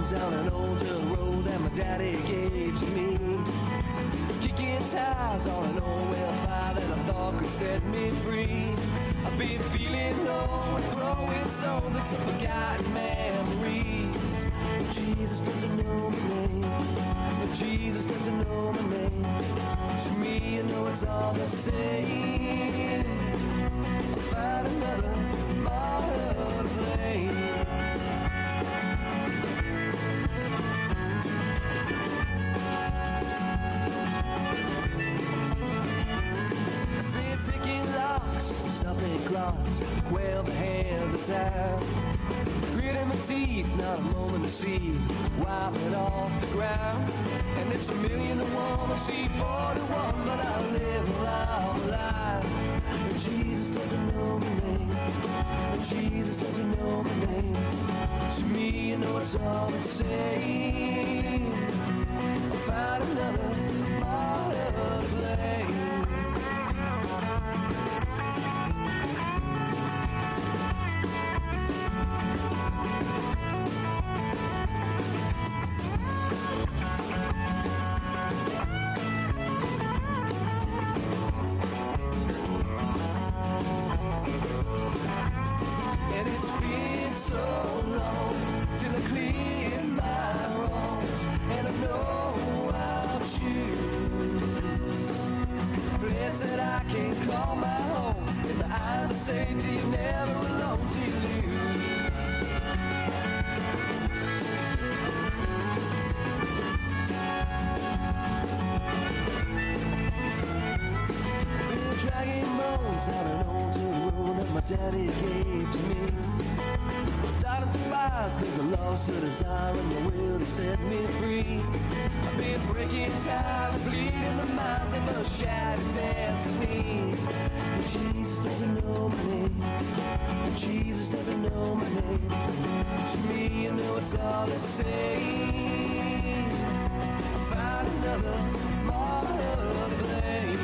bones down an old dirt road that my daddy gave to me. Kicking tires on an old welfare that I thought could set me free. I've been feeling low and throwing stones at some forgotten memories. But Jesus doesn't know my name. But Jesus doesn't know my name. To me, you know it's all the same. I'll find another martyr to blame. Stopping clocks, quail the hands of time. Gritting my teeth, not a moment to see. Wiping off the ground. And it's 1,000,001, I see 41, but I live while I'm alive. And Jesus doesn't know my name. And Jesus doesn't know my name. To me, you know it's all the same. I'll find another martyr to blame. And it's been so long till I clear my wrongs, and I know I'll choose a place that I can call my home. In the eyes of safety, you're never alone till you lose. Been dragging bones down an old dirt road that my daddy gave to me. Died in surprise cause the lost her desire and the will to set me free. I've been breaking time and bleeding the minds of a shattered destiny. But Jesus doesn't know my name. But Jesus doesn't know my name. To me, you know it's all the same. I'll find another martyr to blame.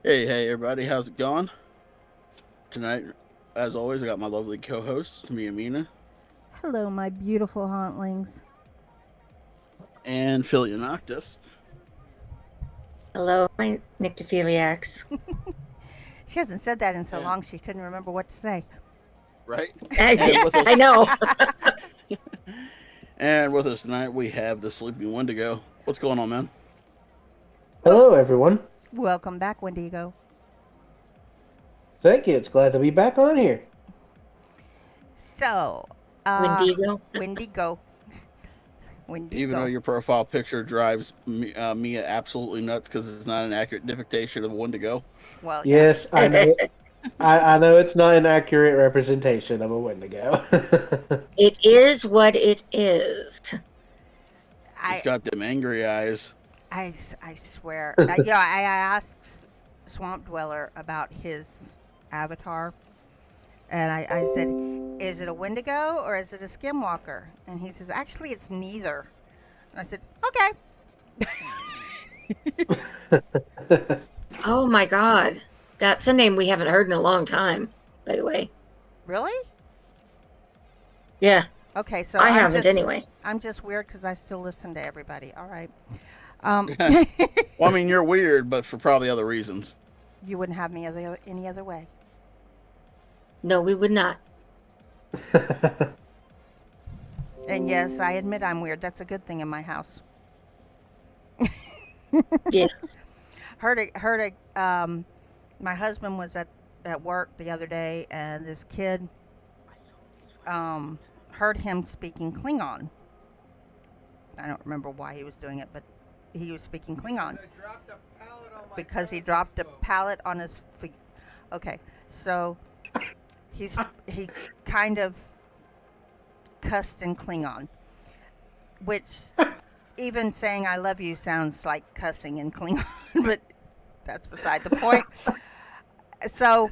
Hey, everybody, how's it going? Tonight, as always, I got my lovely co hosts, me and Mina, Hello, my beautiful hauntlings. and Filia Noctis, Hello, my nyctophiliacs. She hasn't said that in so and, long she couldn't remember what to say. right? And with I us, know. and with us tonight, we have the sleeping Wendigo. What's going on, man? Hello, everyone. Welcome back, Wendigo. Thank you. It's glad to be back on here. So, Wendigo. Wendigo. Even though Wendigo. your profile picture drives Mia absolutely nuts because it's not an accurate depiction of a Wendigo. Well, yeah. Yes, I know. I know it's not an accurate representation of a Wendigo. It is what it is. It's I, got them angry eyes. I swear. I asked Swamp Dweller about his avatar, and I said, "Is it a Wendigo or is it a Skinwalker?" And he says, "Actually, it's neither." And I said, "Okay." Oh my god. That's a name we haven't heard in a long time, by the way. Really? Yeah, Okay, so I haven't anyway. I'm just weird because I still listen to everybody. All right. Well, I mean, you're weird, but for probably other reasons. You wouldn't have me any other way. No, we would not. And yes, I admit I'm weird. That's a good thing in my house. Yes. My husband was at work the other day, and this kid heard him speaking Klingon. I don't remember why he was doing it, but he was speaking Klingon because he dropped a pallet on his feet. Okay, so he kind of cussed in Klingon, which even saying "I love you" sounds like cussing in Klingon, but that's beside the point. So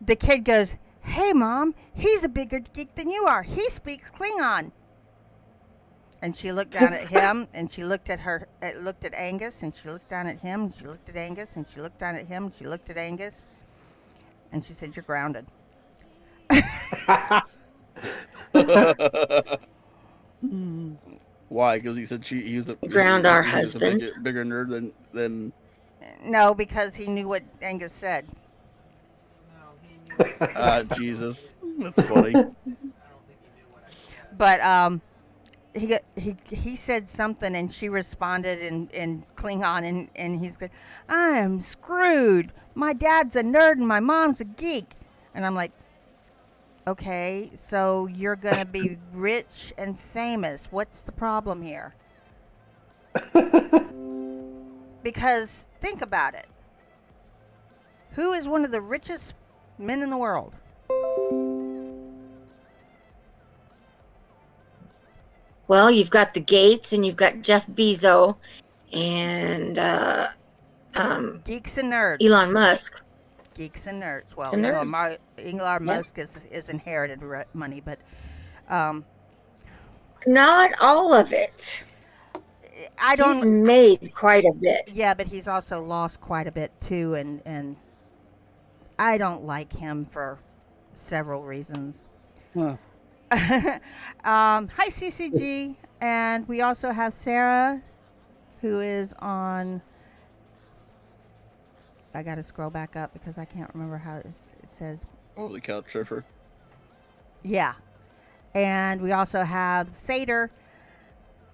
the kid goes, "Hey, Mom, he's a bigger geek than you are. He speaks Klingon." And she looked down at him, and she looked at Angus, and she looked down at him, and she looked at Angus, and she looked down at him, and she looked at Angus, and she said, "You're grounded." Why? Because he said he was Ground our he was a husband. bigger nerd than. No, because he knew what Angus said. Jesus, that's funny. But he said something, and she responded in Klingon, and he's good. "I am screwed. My dad's a nerd, and my mom's a geek." And I'm like, "Okay, so you're gonna be rich and famous. What's the problem here?" Because think about it. Who is one of the richest men in the world? Well, you've got the Gates and you've got Jeff Bezos and Geeks and nerds. Elon Musk. Geeks and nerds. Well, And Elon, nerds. Elon Musk is inherited money, but Not all of it. I don't. He's made quite a bit. Yeah, but he's also lost quite a bit too, and I don't like him for several reasons. Huh. Hi, CCG, and we also have Sarah, who is on. I got to scroll back up because I can't remember how it says. Oh, the couch surfer. Yeah, and we also have Seder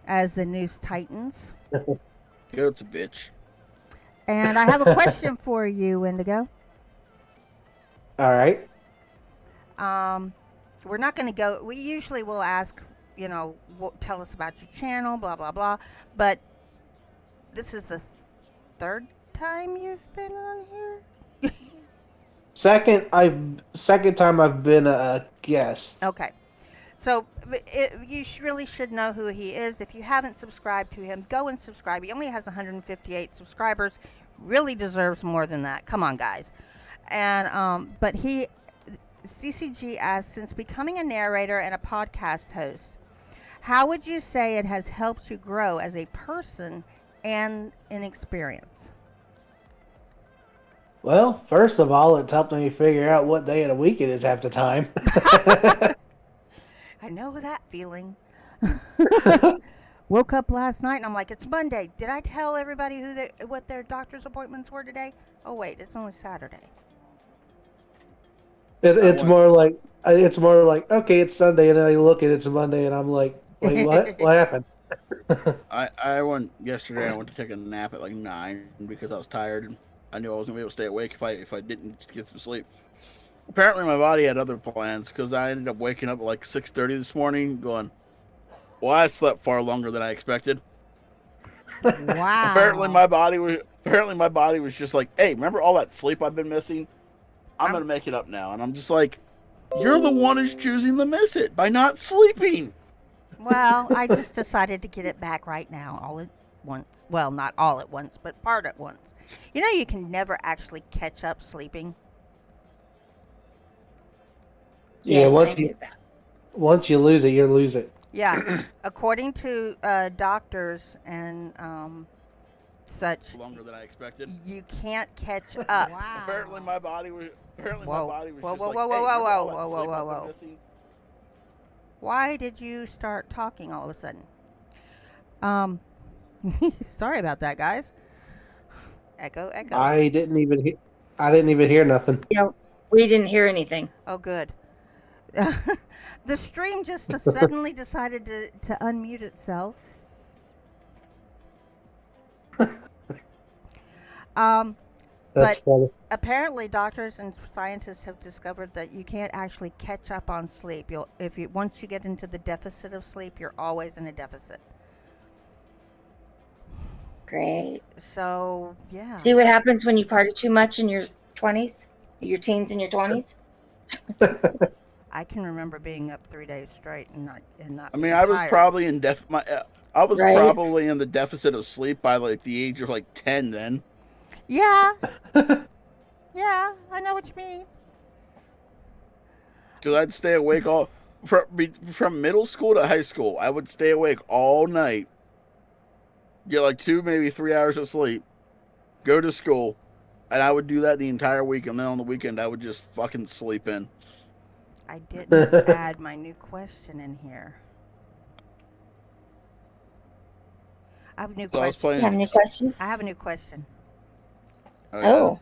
as the News Titans. Go to bitch. And I have a question for you, Indigo. All right. We're not going to go. We usually will ask, tell us about your channel, blah blah blah. But this is the third time you've been on here. Second time I've been a guest. Okay, so you really should know who he is. If you haven't subscribed to him, go and subscribe. He only has 158 subscribers. Really deserves more than that. Come on, guys. And but CCG asks, since becoming a narrator and a podcast host, how would you say it has helped you grow as a person and in experience? Well, first of all, it's helped me figure out what day of the week it is half the time. I know that feeling. Woke up last night and I'm like, it's Monday. Did I tell everybody what their doctor's appointments were today? Oh wait, it's only Saturday. It's more like okay, it's Sunday, and then I look at it's Monday, and I'm like, wait, what? What happened? I went yesterday. I went to take a nap at like 9 because I was tired and I knew I wasn't gonna be able to stay awake if I didn't get some sleep. Apparently, my body had other plans because I ended up waking up at like 6:30 this morning, going, "Well, I slept far longer than I expected." Wow. Apparently, my body was just like, "Hey, remember all that sleep I've been missing? I'm gonna make it up now." And I'm just like, "You're the one who's choosing to miss it by not sleeping." Well, I just decided to get it back right now, all at once. Well, not all at once, but part at once. You know, you can never actually catch up sleeping. Yes, once I knew that. once you lose it, you lose it. Yeah, according to doctors and such, Longer than I expected. you can't catch up. Wow. Apparently, my body was. Apparently, Whoa. my body was Whoa, just whoa, like, whoa, "Hey, whoa, remember whoa, all that whoa, sleep whoa, I've whoa, been whoa. missing?" Why did you start talking all of a sudden? Sorry about that, guys. Echo, echo. I didn't even hear nothing. We didn't hear anything. Oh, good. The stream just suddenly decided to unmute itself. That's But funny. apparently, doctors and scientists have discovered that you can't actually catch up on sleep. Once you get into the deficit of sleep, you're always in a deficit. Great. So yeah. See what happens when you party too much in your 20s? Your teens and your 20s? I can remember being up 3 days straight and not. I mean, being I was tired. probably I was Right. probably in the deficit of sleep by like the age of like 10 then. Yeah. Yeah, I know what you mean. Because I'd stay awake from middle school to high school. I would stay awake all night, get like 2, maybe 3 hours of sleep, go to school, and I would do that the entire week. And then on the weekend, I would just fucking sleep in. I didn't add my new question in here. I have a new So I was question. You have any questions? I have a new question. Oh.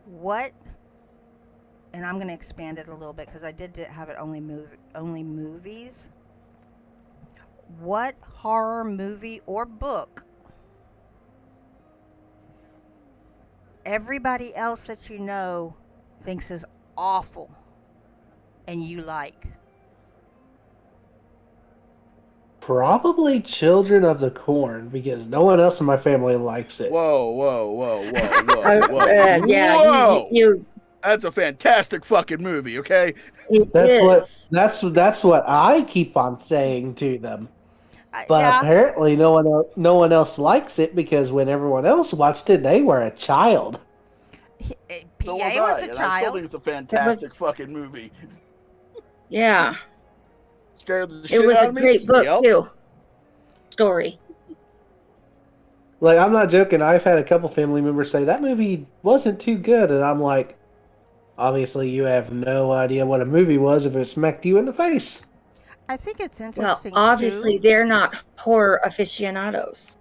What? And I'm going to expand it a little bit because I did have it only movies. What horror movie or book everybody else that you know thinks is awful and you like? Probably Children of the Corn, because no one else in my family likes it. Whoa, whoa, whoa, whoa, whoa, Yeah, whoa! you That's a fantastic fucking movie. Okay. it That's is. that's what I keep on saying to them. But Yeah. apparently, no one else likes it because when everyone else watched it, they were a child. So PA was a and I still child. think it's a fantastic fucking movie. Yeah. Scared the shit It was out a of me. great book, Yep. too. Story. Like, I'm not joking. I've had a couple family members say that movie wasn't too good, and I'm like, obviously, you have no idea what a movie was if it smacked you in the face. I think it's Well, interesting. obviously, too. they're not horror aficionados.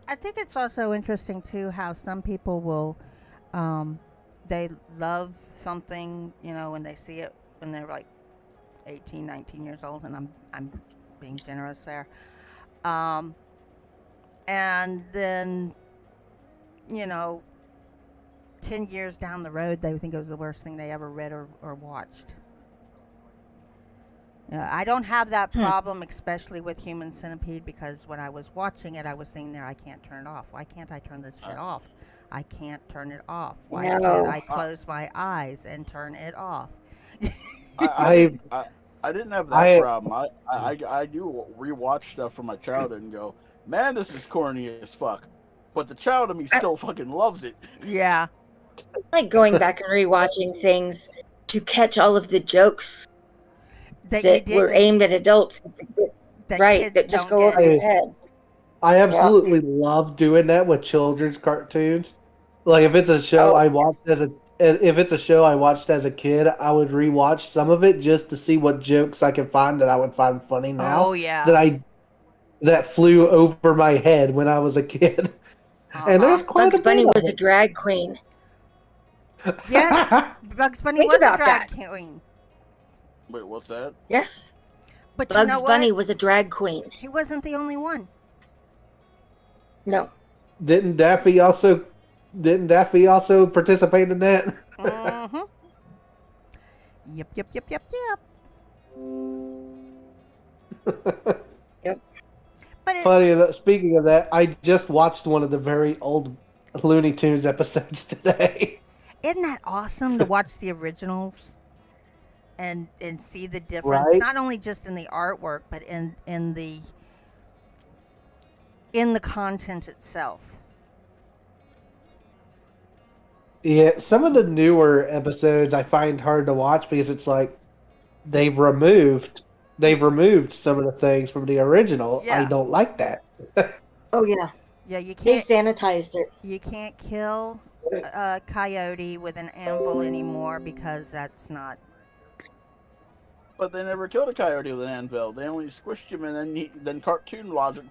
I think it's also interesting too how some people will, they love something, when they see it when they're like 18, 19 years old, and I'm being generous there. And then, 10 years down the road, they think it was the worst thing they ever read or watched. I don't have that problem, especially with Human Centipede, because when I was watching it, I was sitting there, I can't turn it off. Why can't I turn this shit off? I can't turn it off. Why No. can't I close my eyes and turn it off? I didn't have that problem. I do rewatch stuff from my childhood and go, man, this is corny as fuck. But the child in me still fucking loves it. Yeah. I like going back and rewatching things to catch all of the jokes That that were aimed at adults. that Right, kids that just don't go get. over your head. I absolutely love doing that with children's cartoons. Like if it's a show Oh, I watched if it's a show I watched as a kid, I would rewatch some of it just to see what jokes I can find that I would find funny Oh now yeah. that flew over my head when I was a kid. And Uh-huh. there's quite Bugs a bit Bunny of was a drag queen. Yes, Bugs Bunny Think was a about drag that. queen. Wait, what's that? Yes. But you know Bugs what? Bunny was a drag queen. He wasn't the only one. No. Didn't Daffy also participate in that? Mm-hmm. Yep, yep, yep, yep, yep. Yep. But it, Funny enough, speaking of that, I just watched one of the very old Looney Tunes episodes today. isn't that awesome to watch the originals and see the difference, Right? not only just in the artwork, but in the content itself. Yeah, some of the newer episodes I find hard to watch because it's like they've removed some of the things from the original. I Yeah. don't like that. Oh, yeah. Yeah, you They can't sanitized it. kill a coyote with an anvil anymore because that's not. But they never killed a coyote with an anvil. They only squished him, and then cartoon logic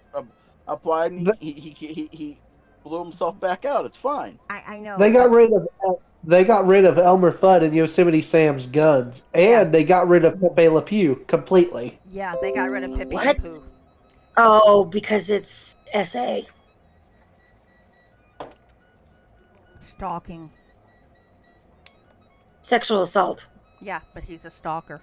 applied, and he blew himself back out. It's fine. I know. They got rid of Elmer Fudd and Yosemite Sam's guns, and Yeah. they got rid of Pepe Le Pew completely. Yeah, they got rid of Pippi What? and Pooh. Oh, because it's SA. Stalking. Sexual assault. Yeah, but he's a stalker.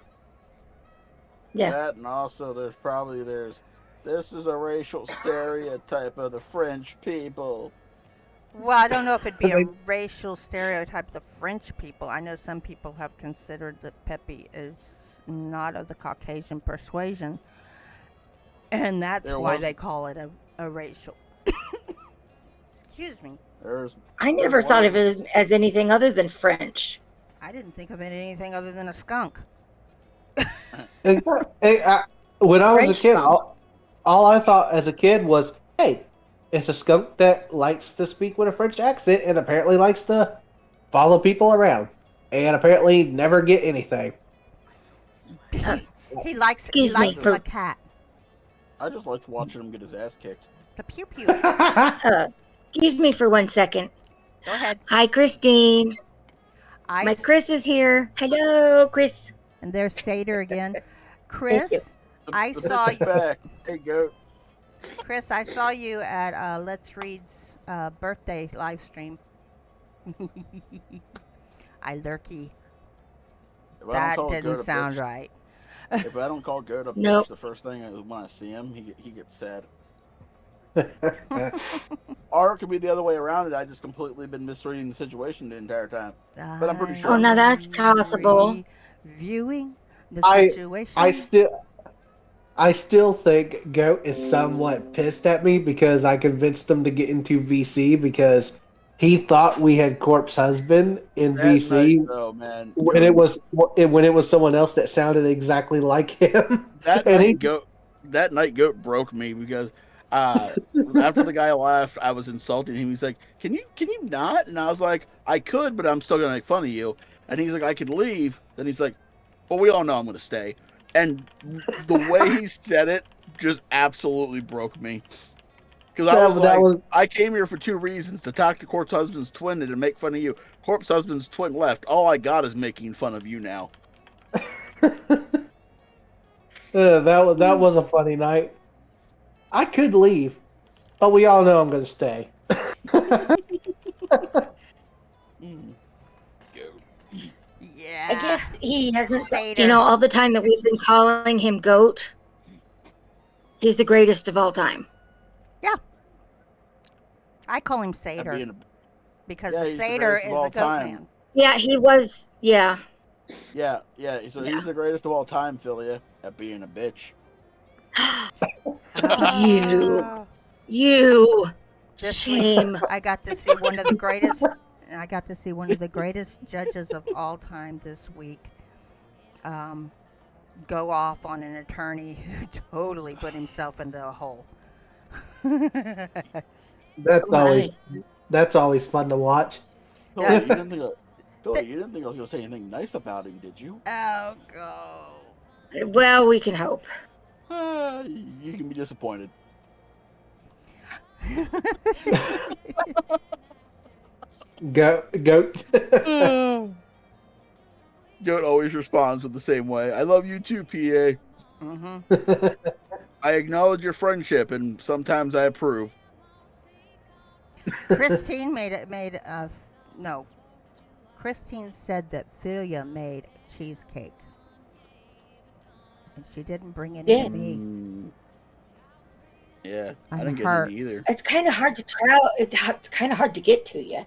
Yeah. That, and also this is a racial stereotype of the French people. Well, I don't know if it'd be a They- racial stereotype of the French people. I know some people have considered that Pepe is not of the Caucasian persuasion, and that's There why was- they call it a racial. Excuse me. I never thought of it as anything other than French. I didn't think of it anything other than a skunk. Exactly. When I was French a kid, skunk. all I thought as a kid was, "Hey, it's a skunk that likes to speak with a French accent and apparently likes to follow people around, and apparently never get anything." He likes Excuse me, a cat. I just liked watching him get his ass kicked. The pew pew. Excuse me for 1 second. Go ahead. Hi, Christine. My Chris is here. Hello, Chris. And there's Sater again. Chris, I The saw bitch is you. back. Hey, goat. Chris, I saw you at Let's Read's birthday live stream. I lurky. If I That don't call didn't goat a sound bitch- right. If I don't call goat a bitch, Nope. the first thing when I see him, he gets sad. Or it could be the other way around. I just completely been misreading the situation the entire time. But I'm pretty sure. Oh, now that's possible. Viewing the I situation. I still think Goat is somewhat pissed at me because I convinced him to get into VC because he thought we had Corpse Husband in That VC night, though, man. when it was someone else that sounded exactly like him. That and night, goat broke me because after the guy left, I was insulting him. He's like, "Can you not?" And I was like, "I could, but I'm still gonna make fun of you." And he's like, "I could leave." Then he's like, "Well, we all know I'm gonna stay." And the way he said it just absolutely broke me. Because I came here for two reasons: to talk to Corpse Husband's twin and to make fun of you. Corpse Husband's twin left. All I got is making fun of you now. That was a funny night. I could leave, but we all know I'm going to stay. Yeah. I guess he hasn't, Satyr. all the time that we've been calling him Goat, he's the greatest of all time. Yeah. I call him At Satyr being because Yeah, a he's the satyr greatest is of all a goat time. man. Yeah, he was, yeah. Yeah. So he's the greatest of all time, Filia, at being a bitch. You. This week, Shame. I got to see one of the greatest. I got to see one of the greatest judges of all time this week. Go off on an attorney who totally put himself into a hole. That's Oh, always my. that's always fun to watch. Philly, Yeah. you didn't think I was gonna say anything nice about him, did you? Oh, go. Well, we can hope. You can be disappointed. Goat. Goat always responds with the same way. I love you too, PA. Mm-hmm. I acknowledge your friendship, and sometimes I approve. Christine no. Christine said that Filia made cheesecake, and she didn't bring any Yeah. to me. Yeah, I I'm didn't get hurt. any either. It's kind of hard to travel. It's kind of hard to get to you.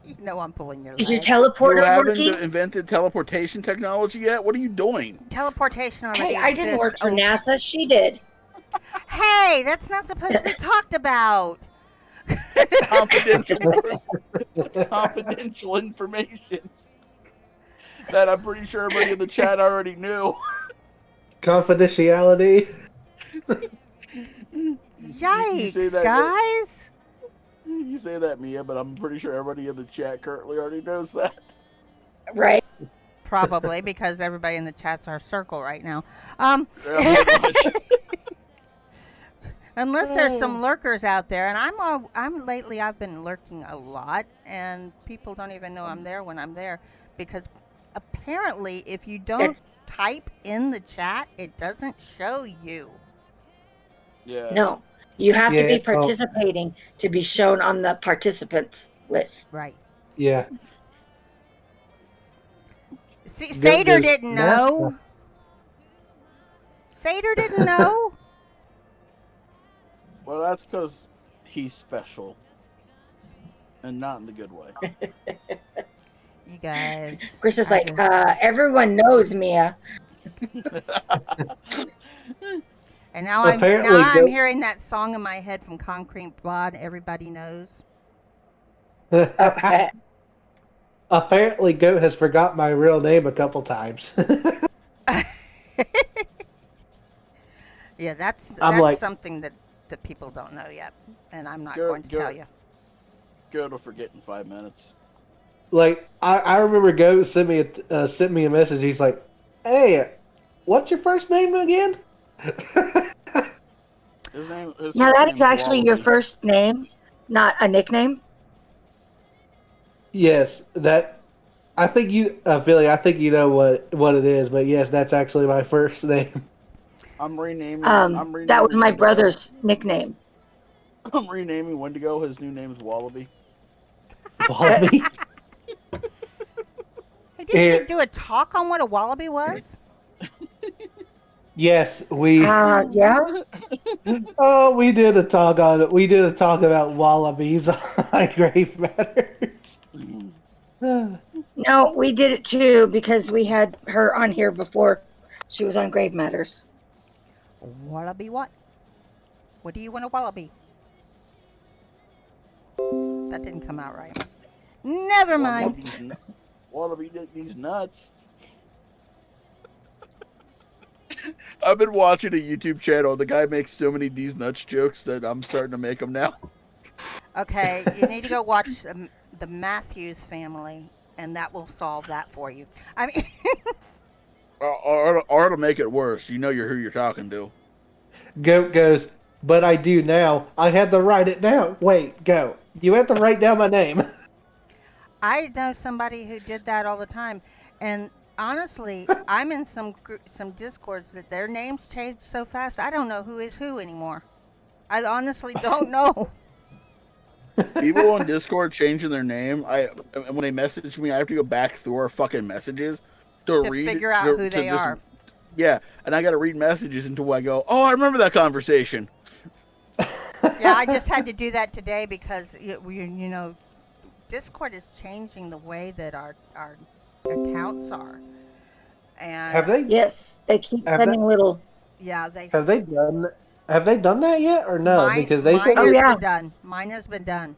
You know I'm pulling your Is your leg. You teleporter haven't working? invented teleportation technology yet? What are you doing? Teleportation already Hey, I didn't work exists. for NASA. She did. Hey, that's not supposed to be talked about. Confidential. That's confidential information that I'm pretty sure everybody in the chat already knew. Confidentiality. You say Yikes, that- guys. You say that, Mia, but I'm pretty sure everybody in the chat currently already knows that. Right. Probably because everybody in the chat's our circle right now. Yeah, pretty much. Unless there's some lurkers out there, and I've been lurking a lot, and people don't even know I'm there when I'm there, because apparently if you don't That's- type in the chat, it doesn't show you. Yeah. No, you have to Yeah, be participating to be shown on the participants list. Right. Yeah. See, Good Sater news. didn't know. Sater didn't know. Well, that's because he's special. And not in the good way. You guys. Chris is I like, just- everyone knows Mia. And now Apparently I'm Goat- hearing that song in my head from Concrete Blood. Everybody knows. Apparently, Goat has forgot my real name a couple times. Yeah, that's I'm like- something that people don't know yet, and I'm not Go- going to go- tell you. Go to forget in 5 minutes. Like I remember Goat sent me a message. He's like, "Hey, what's your first name again?" His Now first that name's is actually your Wallaby. first name, not a nickname. Yes, that. I think you, Philly. I think you know what it is, but yes, that's actually my first name. I'm renaming. That was my Wendigo. brother's nickname. I'm renaming Wendigo. His new name is Wallaby. Wallaby. Hey, didn't you do a talk on what a wallaby was? Yes, we. Yeah. Oh, we did a talk on it. We did a talk about wallabies on Grave Matters. No, we did it too because we had her on here before she was on Grave Matters. Wallaby what? What do you want a wallaby? That didn't come out right. Never mind. Wallaby these nuts. I've been watching a YouTube channel. The guy makes so many these nuts jokes that I'm starting to make them now. Okay, you need to go watch the Matthews Family, and that will solve that for you. I mean, Or to make it worse, you know who you're talking to. Goat goes, but I do now. I had to write it down. Wait, Goat. You had to write down my name. I know somebody who did that all the time, and honestly, I'm in some discords that their names change so fast. I don't know who is who anymore. I honestly don't know. People on Discord changing their name. When they message me, I have to go back through our fucking messages to read, figure out who they are. Yeah, and I got to read messages until I go, oh, I remember that conversation. Yeah, I just had to do that today because you know, Discord is changing the way that our accounts are. And Have they? Yes, they keep Have sending little. Yeah, they Have they done that yet or no? Because they said mine has yeah. been done. Mine has been done.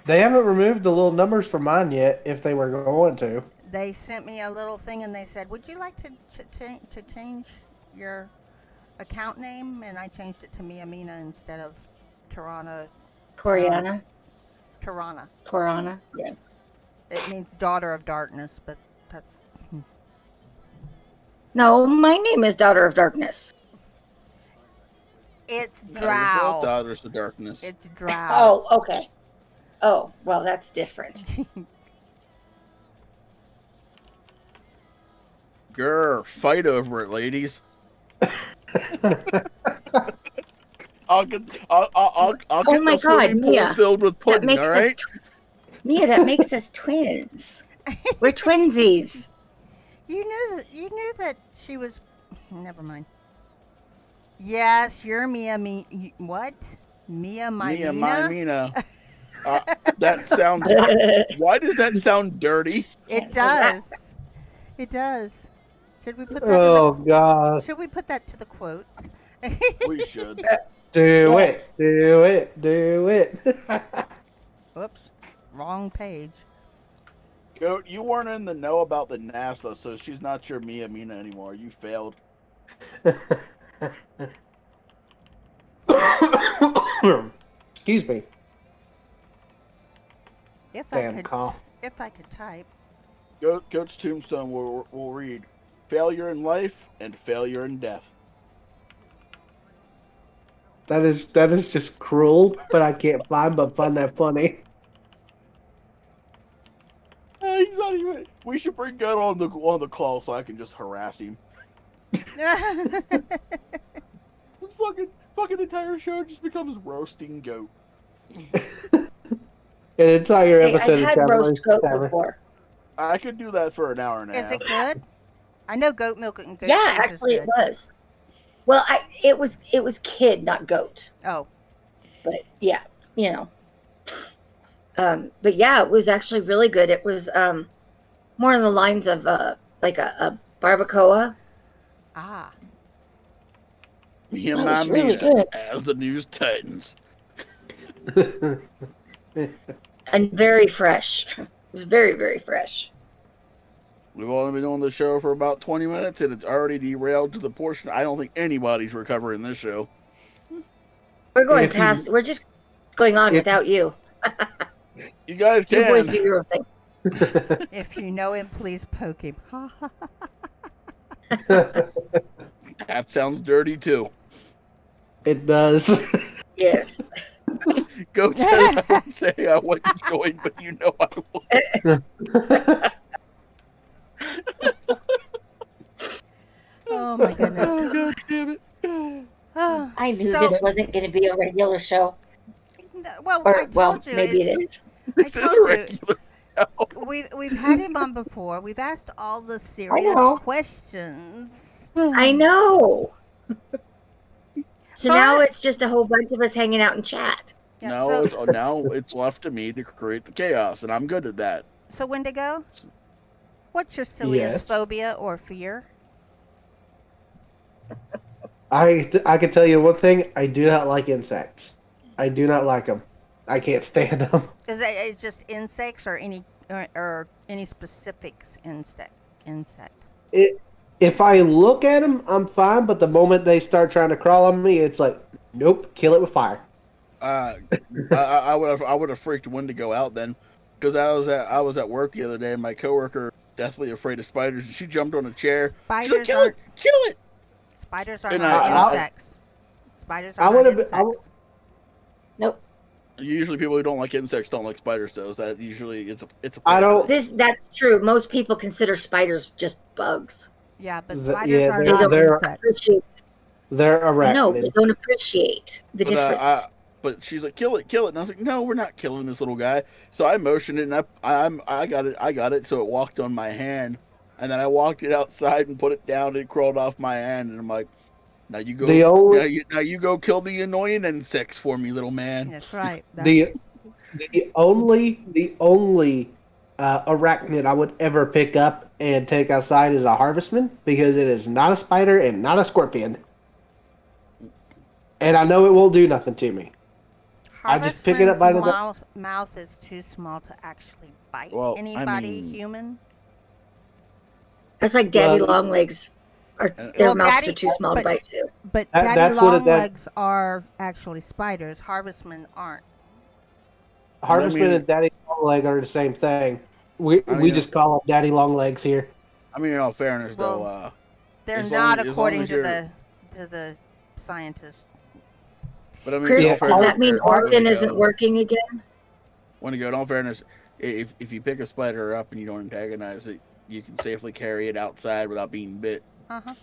they haven't removed the little numbers for mine yet. If they were going to. They sent me a little thing and they said, "Would you like to change your account name, and I changed it to Mina instead of Tirana. Toriana. Tirana. Torana. Yeah. It means daughter of darkness, but that's No, my name is Daughter of Darkness. it's No, you're both Drow. Daughters of Darkness. It's Drow. Oh, okay. Oh, well, that's different. Grr, fight over it, ladies. I'll get Oh my the God, swimming pool Mia. filled with That pudding, makes all us right? Mia, that makes us twins. We're twinsies. You knew that she was. Never mind. Yes, you're Mia. What? Mia, my Mia, Mina? my Mina. That sounds. Why does that sound dirty? It does. It does. Should we put that? Oh in God! should we put that to the quotes? We should. Do Yes. it! Do it! Do it! Whoops, wrong page. Goat, you weren't in the know about the NASA, so she's not your Mia Mina anymore. You failed. Excuse me. If Damn cough. if I could type. Goat's tombstone will read, failure in life and failure in death. That is just cruel, but I can't find that funny. He's not even. We should bring Goat on the call so I can just harass him. This fucking entire show just becomes roasting Goat. An entire Hey, episode I've had of roast goat Tavern. before. I could do that for an hour and a Is half. it good? I know goat milk and goat Yeah, cheese actually is it good. was. Well, it was kid, not goat. Oh, But yeah, you know. But yeah, it was actually really good. It was more on the lines of like a barbacoa. ah. Me and That my was really Mina good. as the News Titans. And very fresh. It was very, very fresh. We've only been on the show for about 20 minutes, and it's already derailed to the portion I don't think anybody's recovering this show. We're going If you- past. We're just going on if- without you. You guys You boys do can. your own thing. If you know him, please poke him. That sounds dirty too. It does. Yes. Goat says I won't say I wouldn't join, but you know I will. Oh my goodness. Oh, God damn it. Oh, I knew so- this wasn't going to be a regular show. Well, Or, I told well, you. maybe it it's- is. This I is a told you. regular show. We've had him on before. We've asked all the serious know. questions. I know. So So now I- it's just a whole bunch of us hanging out and chat. Yeah, Now it's left to me to create the chaos, and I'm good at that. So Wendigo, what's your silliest Yes. phobia or fear? I can tell you one thing. I do not like insects. I do not like them. I can't stand them. Is it just insects or any specifics insect? If I look at them, I'm fine. But the moment they start trying to crawl on me, it's like, nope, kill it with fire. I would have freaked Wendigo out then, because I was at work the other day, and my coworker deathly afraid of spiders, and she jumped on a chair. She's like, Spiders kill aren't it, kill it. spiders are And not I- insects. Spiders I are not would've been- insects. Nope. Usually, people who don't like insects don't like spiders, though. That usually it's a. I don't- That's true. Most people consider spiders just bugs. Yeah, but The- spiders yeah, are they- not they're- insects. Appreciate, They're arachnids. no, they don't appreciate the But, difference. But she's like, kill it. And I was like, no, we're not killing this little guy. So I motioned it, and I got it. So it walked on my hand, and then I walked it outside and put it down, and it crawled off my hand, and I'm like, now you go. The only- now you go kill the annoying insects for me, little man. That's right. The only arachnid I would ever pick up and take outside is a harvestman, because it is not a spider and not a scorpion. And I know it won't do nothing to me. I just pick it up by the- mouth is too small to actually bite Well, I anybody mean- human. That's like daddy well- long legs. Or And- their Well, mouths daddy- are too small to but- bite too. But That- daddy that's what it- that- longlegs are actually spiders. Harvestmen aren't. Harvestman and Daddy Longleg are the same thing. We I we mean, just call them Daddy Longlegs here. I mean, in all fairness, Well, though, They're As long not as according you're- to the scientists. but I mean, Chris, in all Yeah, does fairness, that mean Wendigo- Oregon isn't working again? Wendigo, in all fairness, if you pick a spider up and you don't antagonize it, you can safely carry it outside without being bit. Uh-huh.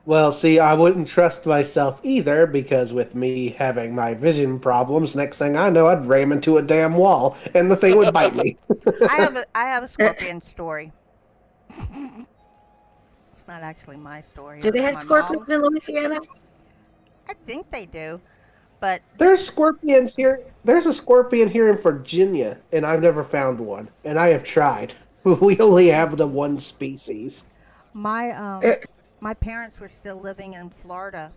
Well, see, I wouldn't trust myself either because with me having my vision problems, next thing I know, I'd ram into a damn wall and the thing would bite me. I have a scorpion story. It's not actually my story. Do they it's have my scorpions mom's. in Louisiana? I think they do, but There's scorpions here. There's a scorpion here in Virginia, and I've never found one. And I have tried. We only have the one species. my parents were still living in Florida,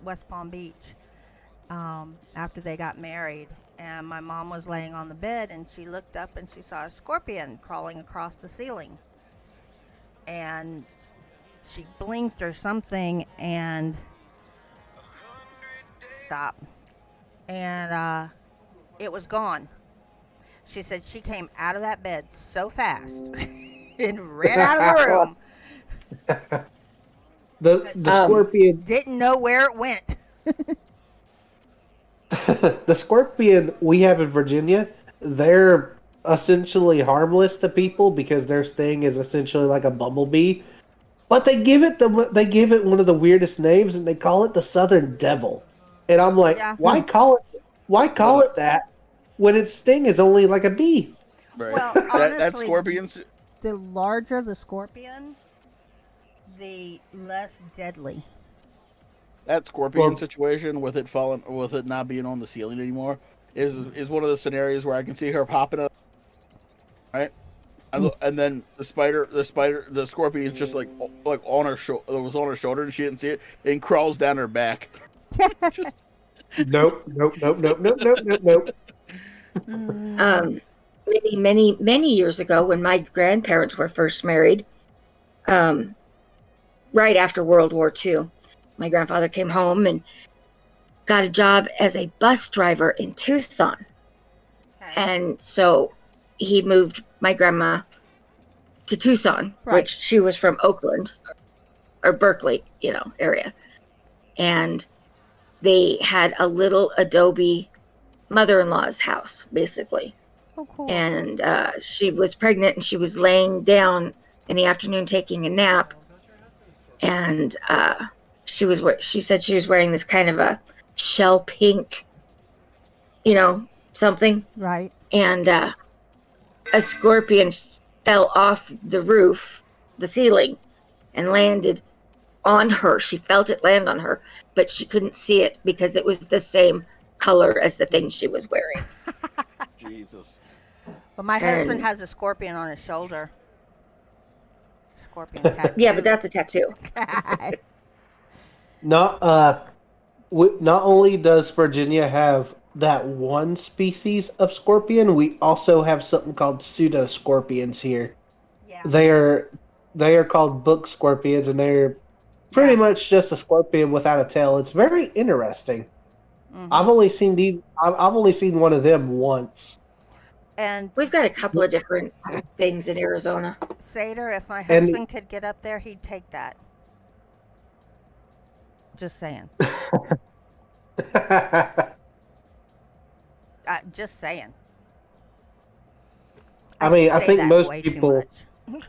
West Palm Beach, after they got married. And my mom was laying on the bed, and she looked up and she saw a scorpion crawling across the ceiling. And she blinked or something and stopped. And it was gone. She said she came out of that bed so fast and ran out of the room. The scorpion Didn't know where it went. the scorpion we have in Virginia, they're essentially harmless to people because their sting is essentially like a bumblebee. But they give it one of the weirdest names and they call it the Southern Devil. And I'm like, Yeah. why call it that when its sting is only like a bee? Right. Well, that honestly- scorpion's The larger the scorpion, the less deadly. that scorpion Well- situation with it not being on the ceiling anymore is one of the scenarios where I can see her popping up, right? And then the scorpion is just like on her shoulder. It was on her shoulder and she didn't see it and crawls down her back. Just, Nope. Many years ago, when my grandparents were first married, right after World War II, my grandfather came home and got a job as a bus driver in Tucson. And so he moved my grandma to Tucson, Right. which she was from Oakland or Berkeley, area. And they had a little adobe mother-in-law's house, basically. Oh, cool. And she was pregnant and she was laying down in the afternoon taking a nap. And she said she was wearing this kind of a shell pink, something. Right. And a scorpion fell off the roof, the ceiling, and landed on her. She felt it land on her, but she couldn't see it because it was the same color as the thing she was wearing. Jesus. But my husband And- has a scorpion on his shoulder. Scorpion tattoo. Yeah, but that's a tattoo. Not only does Virginia have that one species of scorpion, we also have something called pseudo scorpions here. Yeah. They are called book scorpions, and they're pretty much just a scorpion without a tail. It's very interesting. Mhm. I've only seen one of them once. And We've got a couple of different things in Arizona. Seder, if my And- husband could get up there, he'd take that. Just saying. Just saying. I mean, I say think that most way too people- much.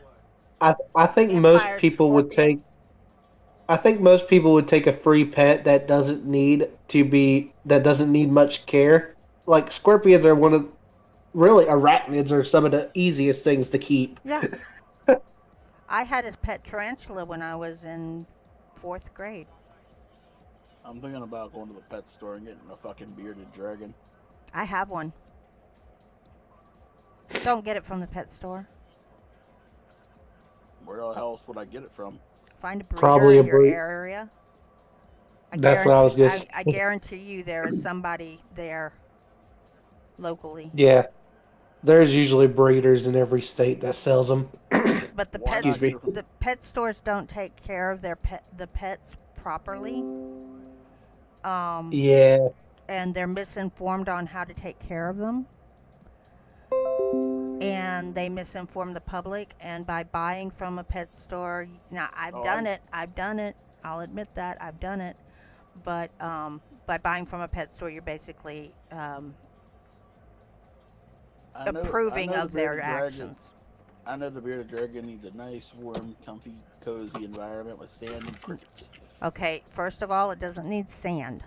I think Vampire most people would scorpion. take. I think most people would take a free pet that doesn't need much care. Like scorpions are arachnids are some of the easiest things to keep. Yeah. I had a pet tarantula when I was in 4th grade. I'm thinking about going to the pet store and getting a fucking bearded dragon. I have one. Don't get it from the pet store. Where the hell else would I get it from? Find a breeder Probably in a your breed- area. That's what I was gonna I say. guarantee you there is somebody there locally. Yeah, there's usually breeders in every state that sells them. But the Why pet not? Excuse me. the pet stores don't take care of the pets properly. Um, Yeah. and they're misinformed on how to take care of them. And they misinform the public. And by buying from a pet store, now Oh, I've done it. I'll admit that I've done it. But by buying from a pet store, you're basically I approving know the of their bearded dragon. actions. I know the bearded dragon needs a nice, warm, comfy, cozy environment with sand and crickets, Okay, first of all, it doesn't need sand.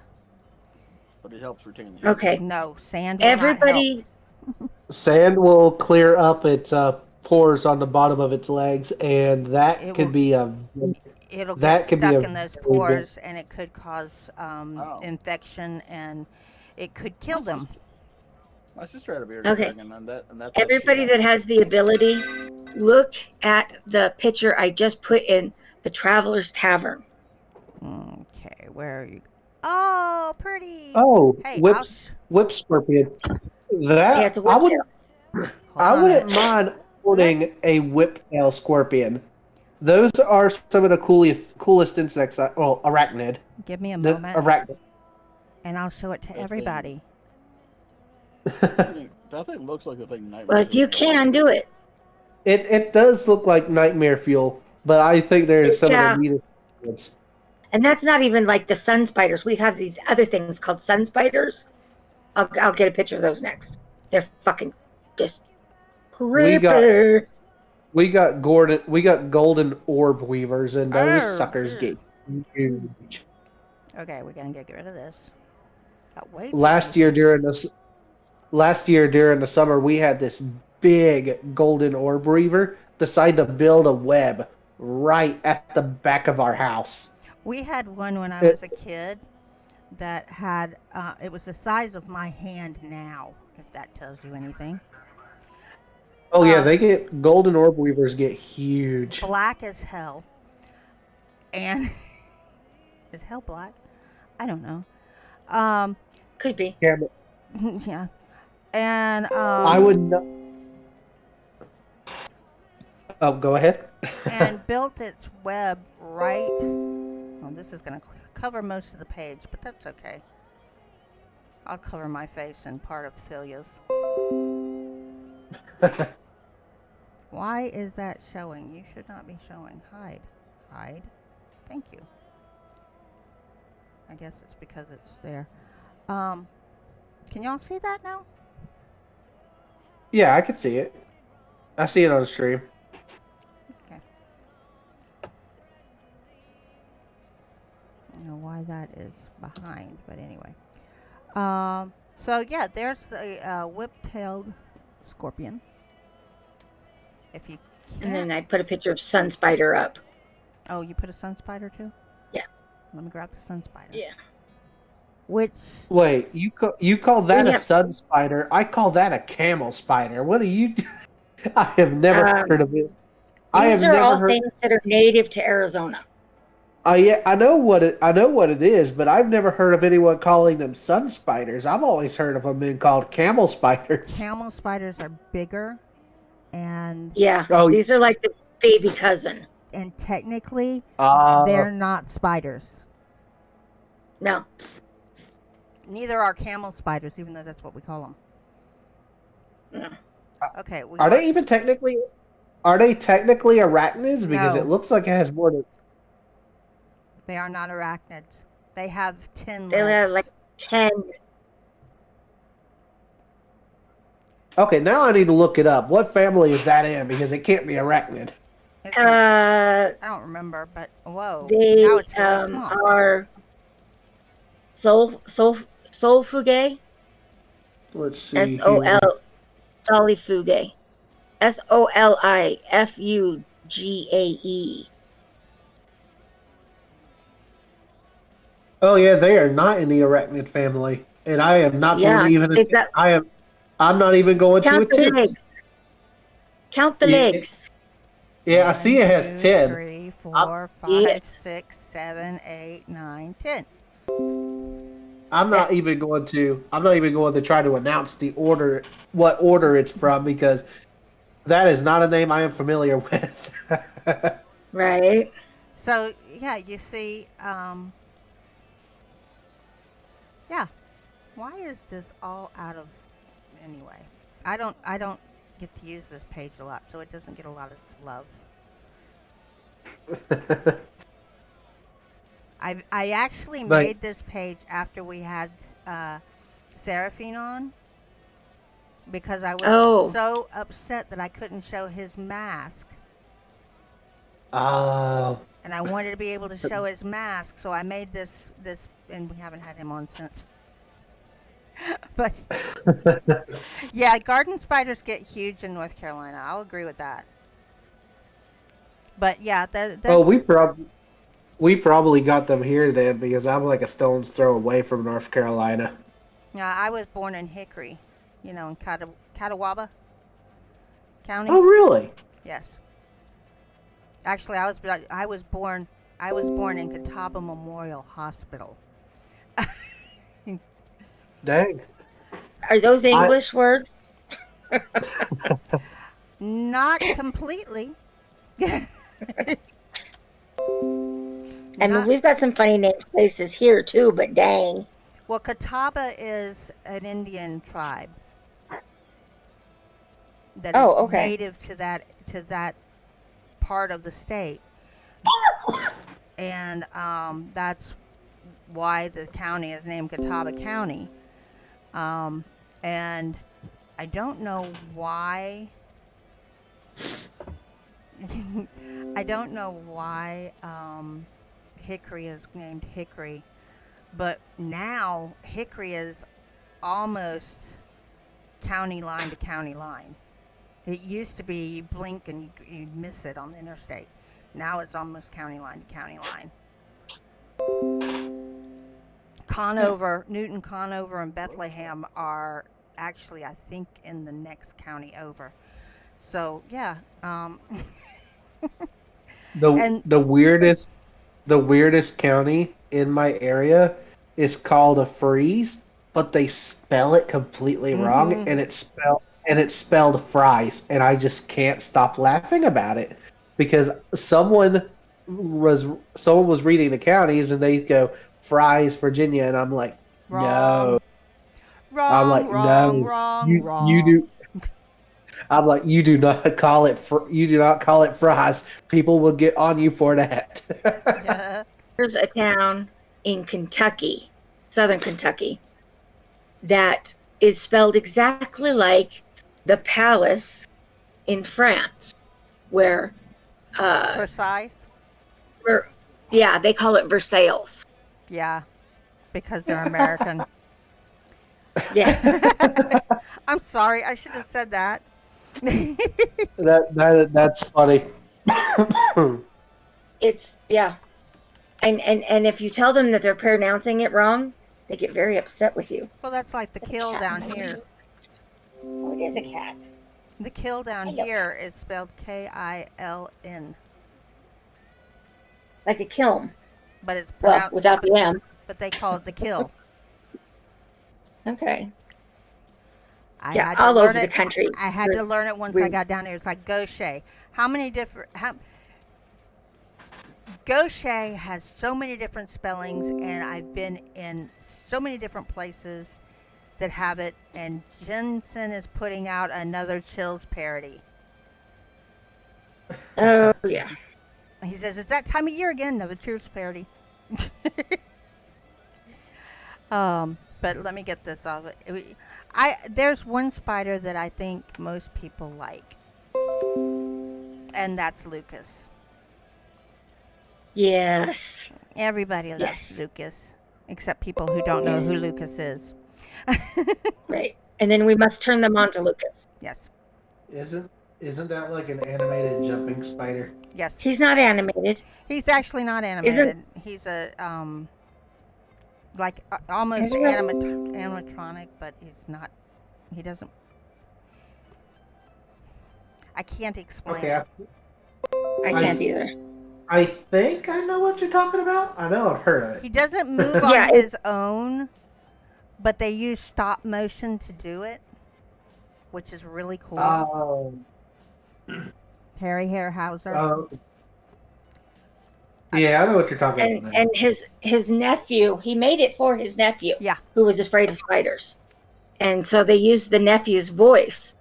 but it helps retain the heat. Okay. No, sand will not help. Everybody, Sand will clear up its pores on the bottom of its legs, and that It could will- be a It'll get that could be stuck a in those very big- pores, and it could cause Oh. infection, and it could kill them. My sister had a bearded Okay. dragon, and that's what everybody she that has the ability, look at the picture I just put in the Traveler's Tavern. Okay, where are you? Oh, pretty. Oh, Hey, whip scorpion. That Yeah, it's a I would whiptail. I hold on wouldn't a- mind owning a whiptail scorpion. Those are some of the coolest insects. Well, arachnid. Give me a The moment, arachnid. and I'll show it to thing. everybody. That thing looks like a thing nightmare. Well, if you can do it. It does look like nightmare fuel, but I think there's some Yeah. of the neatest ones. And that's not even like the sun spiders. We have these other things called sun spiders. I'll get a picture of those next. They're fucking just We got- creepy. We got golden orb weavers, and those Oh, suckers shit. get huge. Okay, we're gonna get rid of this. Got way too Last many year things. during the summer, we had this big golden orb weaver decide to build a web right at the back of our house. We had one when I It- was a kid that had, it was the size of my hand now, if that tells you anything. Oh yeah, Uh, golden orb weavers get huge. Black as hell. And, is hell black? I don't know. Could be. Yeah. And, I would not. Oh, go ahead. and built its web right. Well, this is going to cover most of the page, but that's okay. I'll cover my face and part of Celia's. Why is that showing? You should not be showing. Hide. Hide. Thank you. I guess it's because it's there. Can y'all see that now? Yeah, I can see it. I see it on the stream. Okay. I don't know why that is behind, but anyway. So yeah, there's the whip-tailed scorpion. If you And can't. then I put a picture of sun spider up. Oh, you put a sun spider too? Yeah. Let me grab the sun spider. Yeah. Which Wait, you call that Yeah. a sun spider? I call that a camel spider. What are you? I have never heard of it. I have These are never all heard. things that are native to Arizona. Yeah, I know what it is, but I've never heard of anyone calling them sun spiders. I've always heard of them being called camel spiders. camel spiders are bigger, and Yeah. Oh. These are like the baby cousin. technically Uh, they're not spiders. No. Neither are camel spiders, even though that's what we call them. No. Okay. We are they even technically? Are they technically arachnids? Because No. it looks like it has more than. They are not arachnids. They have 10 They legs. have like 10. Okay, now I need to look it up. What family is that in? Because it can't be arachnid. It's not- I don't remember, but whoa. They Now it's really small. are Solfugae. Let's see. S-O-L. Solifugae. Solifugae. Oh yeah, they are not in the arachnid family, and I am not Yeah, going to even. they've got- I'm not even going to Count the attempt. legs. Count the Yeah. legs. Yeah, I see it has 1, 2, 10. 3, 4, I'm- 5, Yeah. 6, 7, 8, 9, 10. I'm not even going to. I'm not even going to try to announce the order, what order it's from, because That is not a name I am familiar with. Right. So yeah, you see, yeah. Why is this all out of? Anyway, I don't get to use this page a lot, so it doesn't get a lot of love. I actually Like, made this page after we had Seraphine on because I was Oh. so upset that I couldn't show his mask. oh, And I wanted to be able to show his mask, so I made this, and we haven't had him on since. But yeah, garden spiders get huge in North Carolina. I'll agree with that. But yeah, oh, we probably got them here then because I'm like a stone's throw away from North Carolina. yeah, I was born in Hickory, in Catawba County. Oh, really? Yes, actually, I was born in Catawba Memorial Hospital. Dang. Are those I English words? Not completely. I mean, Not we've got some funny named places here too, but dang. well. Catawba is an Indian tribe that is Oh, okay. native to that part of the state, and that's why the county is named Catawba County. And I don't know why. I don't know why Hickory is named Hickory, but now Hickory is almost county line to county line. It used to be you blink and you'd miss it on the interstate. Now it's almost county line to county line. Newton, Conover, and Bethlehem are actually, I think, in the next county over. So yeah, The and the weirdest county in my area is called a freeze, but they spell it completely wrong, hmm and it's spelled fries, and I just can't stop laughing about it because someone was reading the counties and they go Fries, Virginia, and I'm like, no, wrong, wrong, wrong, wrong, you wrong. do. I'm like, you do not call it fries. People will get on you for that. There's a town in Kentucky, southern Kentucky, that is spelled exactly like the palace in France, where, Precise. where yeah, they call it Versailles. Yeah, because they're American. Yeah. I'm sorry, I should have said that. That's funny. It's yeah. And if you tell them that they're pronouncing it wrong, they get very upset with you. Well, that's like the kill down here. Oh, it is a cat. The kill down Hey, here is spelled Kiln, like a kiln. but it's Well, pronounced. without the M. But they call it the kill. Okay. I Yeah, had to all learn over the it. country. I had to learn it once I got down here. It's like Gaucher. Gaucher has so many different spellings, and I've been in so many different places that have it. And Jensen is putting out another Chills parody. Oh yeah. He says it's that time of year again. Another Chills parody. But let me get this off. There's one spider that I think most people like, and that's Lucas. Yes. Everybody loves Yes. Lucas, except people who don't know Yes. who Lucas is. Right. And then we must turn them on to Lucas. Yes, Isn't that like an animated jumping spider? yes. He's not animated. He's actually not animated. He's a almost Is it really? animatronic, but he's not. He doesn't. I can't explain. Okay, it. I can't either. I think I know what you're talking about. I know I've heard of He it. doesn't move Yeah, on his own, but they use stop motion to do it, which is really cool. Oh, Harry Harryhauser. Yeah, I know what you're talking about. And his nephew, he made it for his nephew, Yeah. who was afraid of spiders, and so they used the nephew's voice.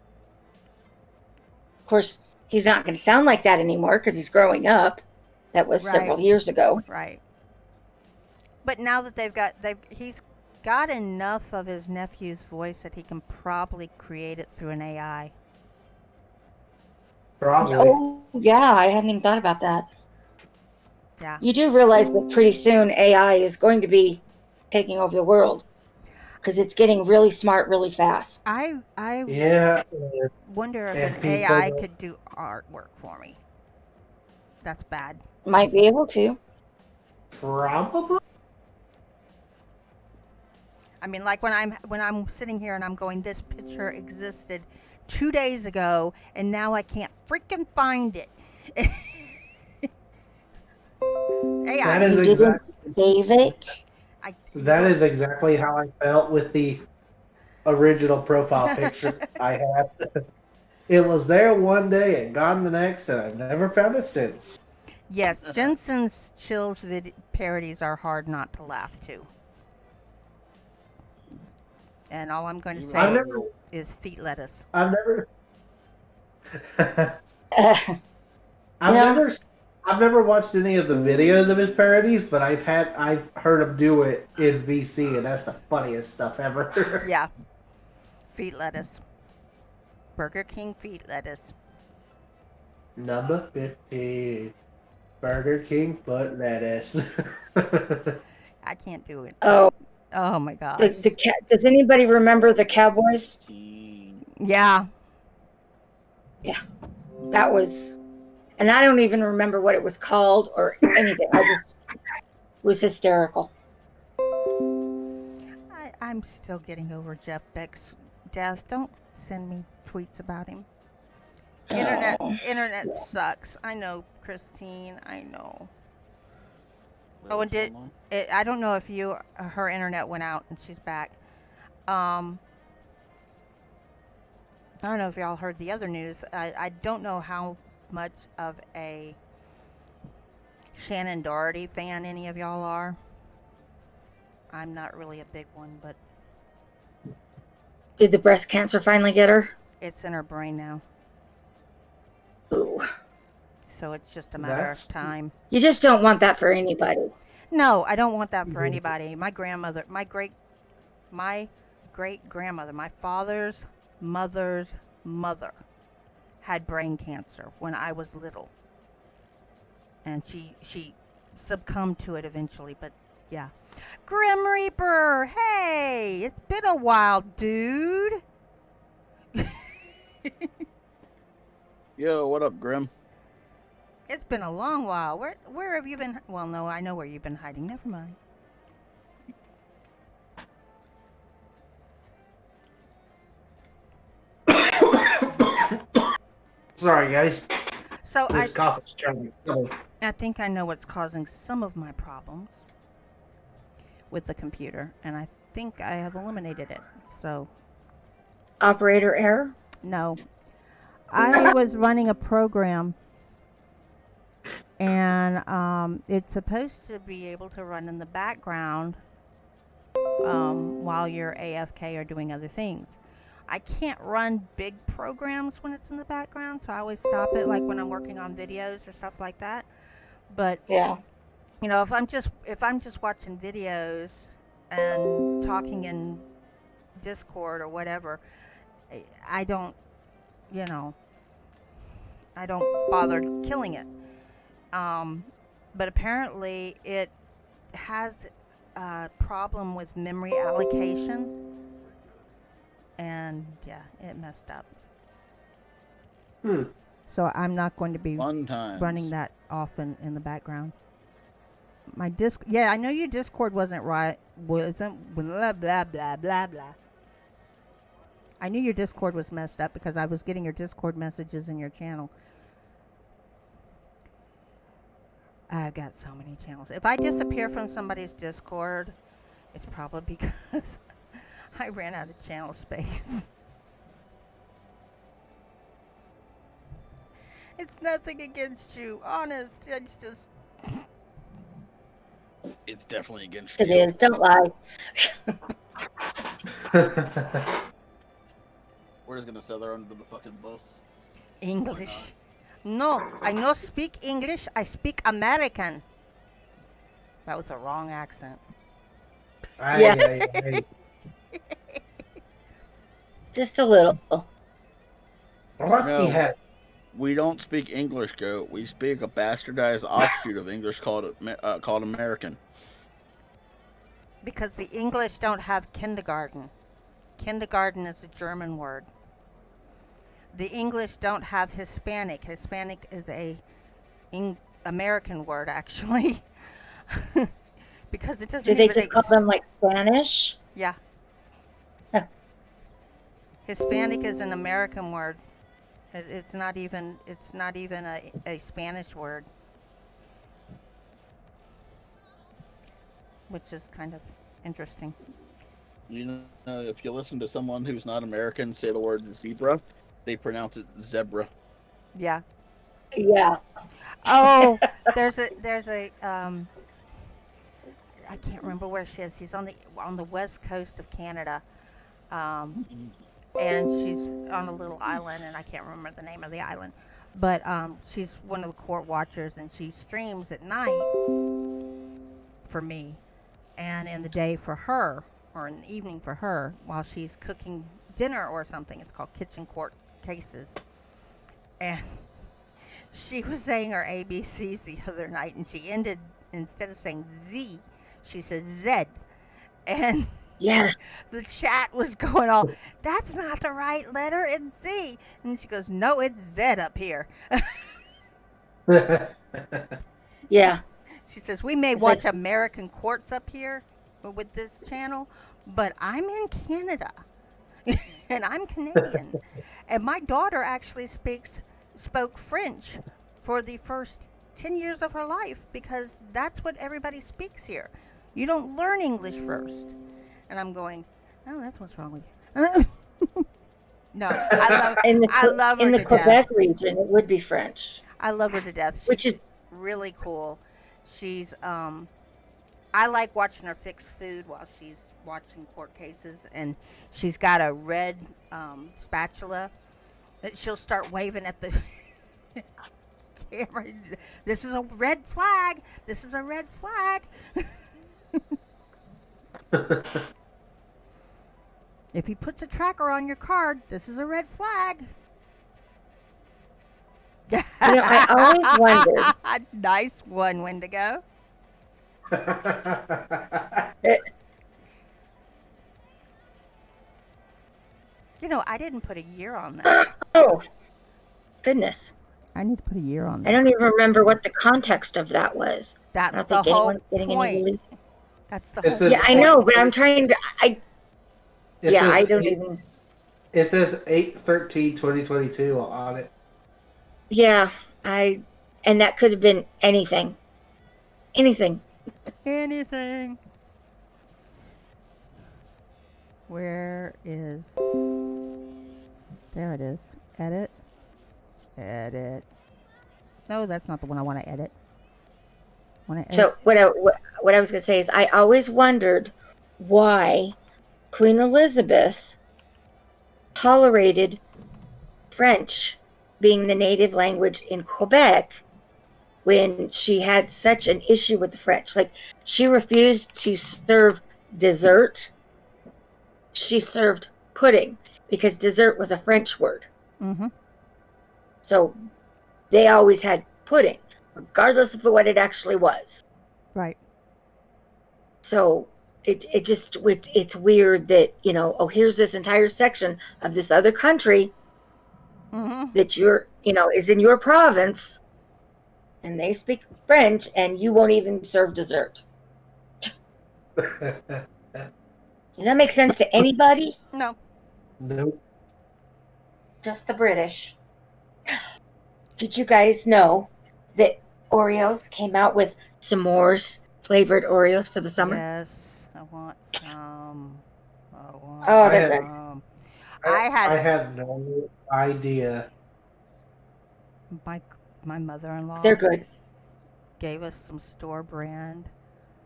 Of course, he's not going to sound like that anymore because he's growing up. That was several years ago. Right. But now that he's got enough of his nephew's voice that he can probably create it through an AI. Probably. Oh, yeah, I hadn't even thought about that. Yeah. You do realize that pretty soon AI is going to be taking over the world because it's getting really smart really fast. I Yeah. wonder if And an people AI don't- could do artwork for me. That's bad. Might be able to. Probably. I mean, like when I'm sitting here and I'm going, this picture existed 2 days ago, and now I can't freaking find it. AI. That is You didn't exactly. save it. That is exactly how I felt with the original profile picture I had. It was there one day and gone the next, and I've never found it since. Yes, Jensen's Chills parodies are hard not to laugh to. And all I'm going to I've say never, is feet lettuce. I've never, Uh, I've Yeah. never, I've never watched any of the videos of his parodies, but I've heard him do it in VC, and that's the funniest stuff ever. Yeah. Feet lettuce. Burger King feet lettuce. Number 15, Burger King foot lettuce. I can't do it. oh, Oh my gosh. does anybody remember the Cowboys? Yeah. That was, and I don't even remember what it was called or anything. It was hysterical. I'm still getting over Jeff Beck's death. Don't send me tweets about him. Internet sucks. I know, Christine. I know. Oh, and I don't know if her internet went out and she's back. I don't know if y'all heard the other news. I don't know how much of a Shannon Doherty fan any of y'all are. I'm not really a big one, but Did the breast cancer finally get her? it's in her brain now. Ooh. So it's just a matter of time. You just don't want that for anybody. No, I don't want that for anybody. My grandmother, my great grandmother, my father's mother's mother had brain cancer when I was little. And she succumbed to it eventually, but yeah. Grim Reaper, hey, it's been a while, dude. Yo, what up, Grim? It's been a long while. Where have you been? Well, no, I know where you've been hiding. Never mind. Sorry, guys. So This cough is trying to kill me. I think I know what's causing some of my problems with the computer, and I think I have eliminated it. So, Operator error? no. I was running a program, and it's supposed to be able to run in the background while you're AFK or doing other things. I can't run big programs when it's in the background, so I always stop it, like when I'm working on videos or stuff like that. But Yeah. you know, if I'm just watching videos and talking in Discord or whatever, I don't, you know, I don't bother killing it. But apparently it has a problem with memory allocation, and yeah, it messed up. So I'm not going to be Fun times. running that often in the background. My yeah, I know your Discord wasn't right. Wasn't blah blah blah blah blah. I knew your Discord was messed up because I was getting your Discord messages in your channel. I've got so many channels. If I disappear from somebody's Discord, it's probably because I ran out of channel space. It's nothing against you. Honest. It's just. It's definitely against It you. is. Don't lie. We're just gonna sell her under the fucking bus. English. No, I no speak English. I speak American. That was a wrong accent. Yeah. Aye. Just a little. What the No. heck? We don't speak English, Goat. We speak a bastardized offshoot of English called American. Because the English don't have kindergarten. Kindergarten is a German word. The English don't have Hispanic. Hispanic is a American word, actually. Because it doesn't Do they even just call them like Spanish? Yeah. Huh. Hispanic is an American word. It's not even a Spanish word. Which is kind of interesting. You know, if you listen to someone who's not American say the word zebra, they pronounce it zebra. Yeah. Yeah. Oh, there's a I can't remember where she is. She's on the west coast of Canada. And she's on a little island, and I can't remember the name of the island. But she's one of the court watchers, and she streams at night for me, and in the day for her, or in the evening for her, while she's cooking dinner or something. It's called Kitchen Court Cases. And she was saying her ABCs the other night, and she ended, instead of saying Z, she said Z. And Yes. the chat was going all, that's not the right letter, it's Z. And she goes, no, it's Z up here. Yeah. She says, we may It's watch like- American courts up here with this channel, but I'm in Canada. And I'm Canadian. And my daughter actually spoke French for the first 10 years of her life because that's what everybody speaks here. You don't learn English first. And I'm going, oh, that's what's wrong with you. No, I love her in the to Quebec death. region, it would be French, I love her to death. She's which is really cool. She's I like watching her fix food while she's watching court cases, and she's got a red spatula that she'll start waving at the camera. This is a red flag. This is a red flag. If he puts a tracker on your card, this is a red flag. I always wondered. Nice one, Wendigo. You know, I didn't put a year on that. Oh, goodness. I need to put a year on I that. don't even remember what the context of that was. I That's don't the think whole anyone's getting any point. relief. That's the It whole says- Yeah, I know, but I'm trying to. It Yeah, says I don't eight- even. It says 8/13/2022 on it. Yeah, and that could have been anything. Anything. anything. Where is... There it is. Edit. Edit. No, that's not the one I want to edit. So what I was going to say is I always wondered why Queen Elizabeth tolerated French being the native language in Quebec when she had such an issue with the French. Like, she refused to serve dessert. She served pudding because dessert was a French word. Mm-hmm. So they always had pudding, regardless of what it actually was. Right. So it's weird that, here's this entire section of this other country Mm-hmm. that is in your province, and they speak French, and you won't even serve dessert. Does that make sense to anybody? No. Nope. Just the British. Did you guys know that Oreos came out with s'mores flavored Oreos for the summer? Yes. I want some. I want Oh, they're some. I I had had no idea. My mother-in-law They're good. gave us some store brand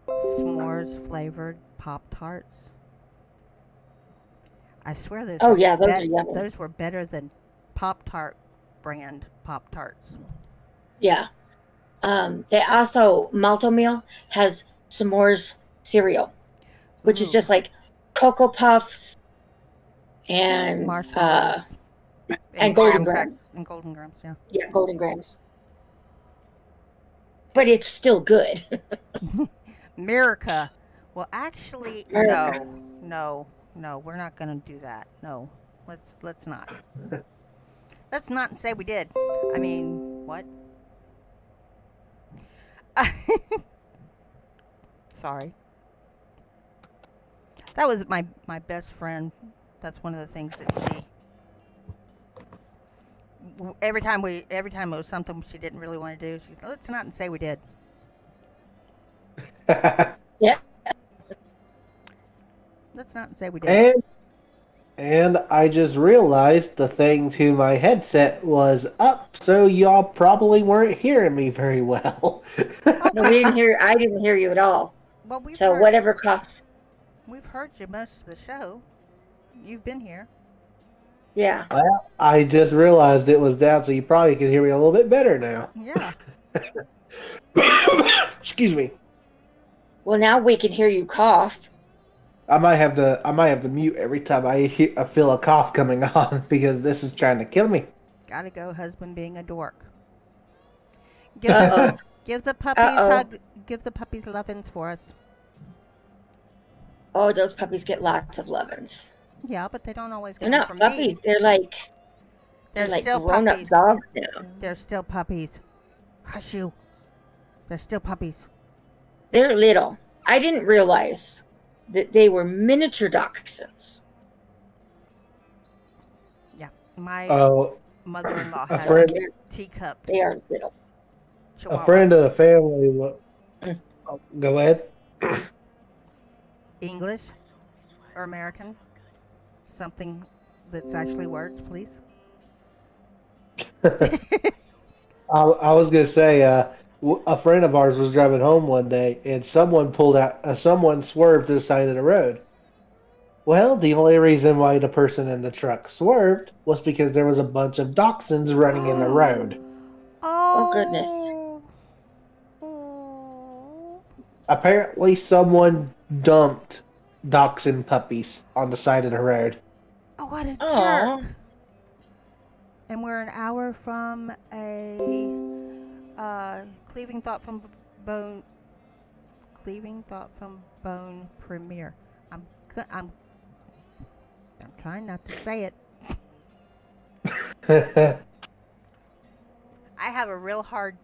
s'mores flavored Pop-Tarts. I swear Oh yeah, those are yummy. those were better than Pop-Tart brand Pop-Tarts. Yeah. They also Malto Meal has s'mores cereal, which is Ooh, just like Cocoa Puffs and marshmallows and and Golden graham Grams. and golden grams, yeah. Yeah, Golden Grams. But it's still good. Mirica. Well, actually, America. no, we're not gonna do that. No, let's not. Let's not say we did. I mean, what? Sorry. That was my best friend. That's one of the things that every time it was something she didn't really want to do, she said, "Let's not say we did." Yeah. Let's not say we did. And I just realized the thing to my headset was up, so y'all probably weren't hearing me very well. No, we didn't hear. I didn't hear you at all. Well, So whatever cough. we've heard you most of the show. You've been here. Yeah. Well, I just realized it was down, so you probably can hear me a little bit better now. Yeah. Excuse me. Well, now we can hear you cough. I might have to mute every time I feel a cough coming on because this is trying to kill me. Gotta go, husband being a dork. Uh-oh. Give the puppies Uh-oh. give the puppies lovin's for us. Oh, those puppies get lots of lovin's. Yeah, but they don't always They're come not from puppies. me. They're like They're like still grown-up puppies. dogs now. They're still puppies. Hush you. They're still puppies. They're little. I didn't realize that they were miniature dachshunds. Yeah. My Oh, mother-in-law a has friend, a teacup They are little. a friend of the family. Mm. Go ahead. English or American? Something that's actually words, please. I was gonna say, a friend of ours was driving home one day, and someone someone swerved to the side of the road. Well, the only reason why the person in the truck swerved was because there was a bunch of dachshunds running in the road. Oh, goodness. Oh. Apparently, someone dumped dachshund puppies on the side of the road. Oh, what a Aw. jerk. And we're an hour from a Cleaving Thought from Bone premiere. I'm trying not to say it. I have a real hard.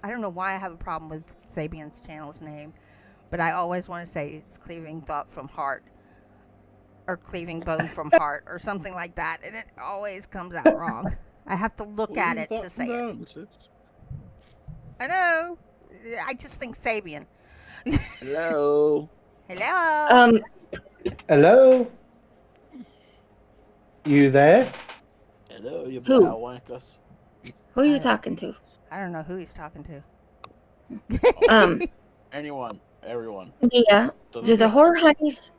I don't know why I have a problem with Sabian's channel's name, but I always want to say it's Cleaving Thought from Heart, or Cleaving Bone from Heart, or something like that, and it always comes out wrong. I have to look at it to say it. I know. I just think Sabian. Hello. Hello. Hello? You there? Hello, you Who? wankus. Who are you talking to? I don't know who he's talking to. Anyone, everyone. Yeah. Doesn't Do the matter. horror honeys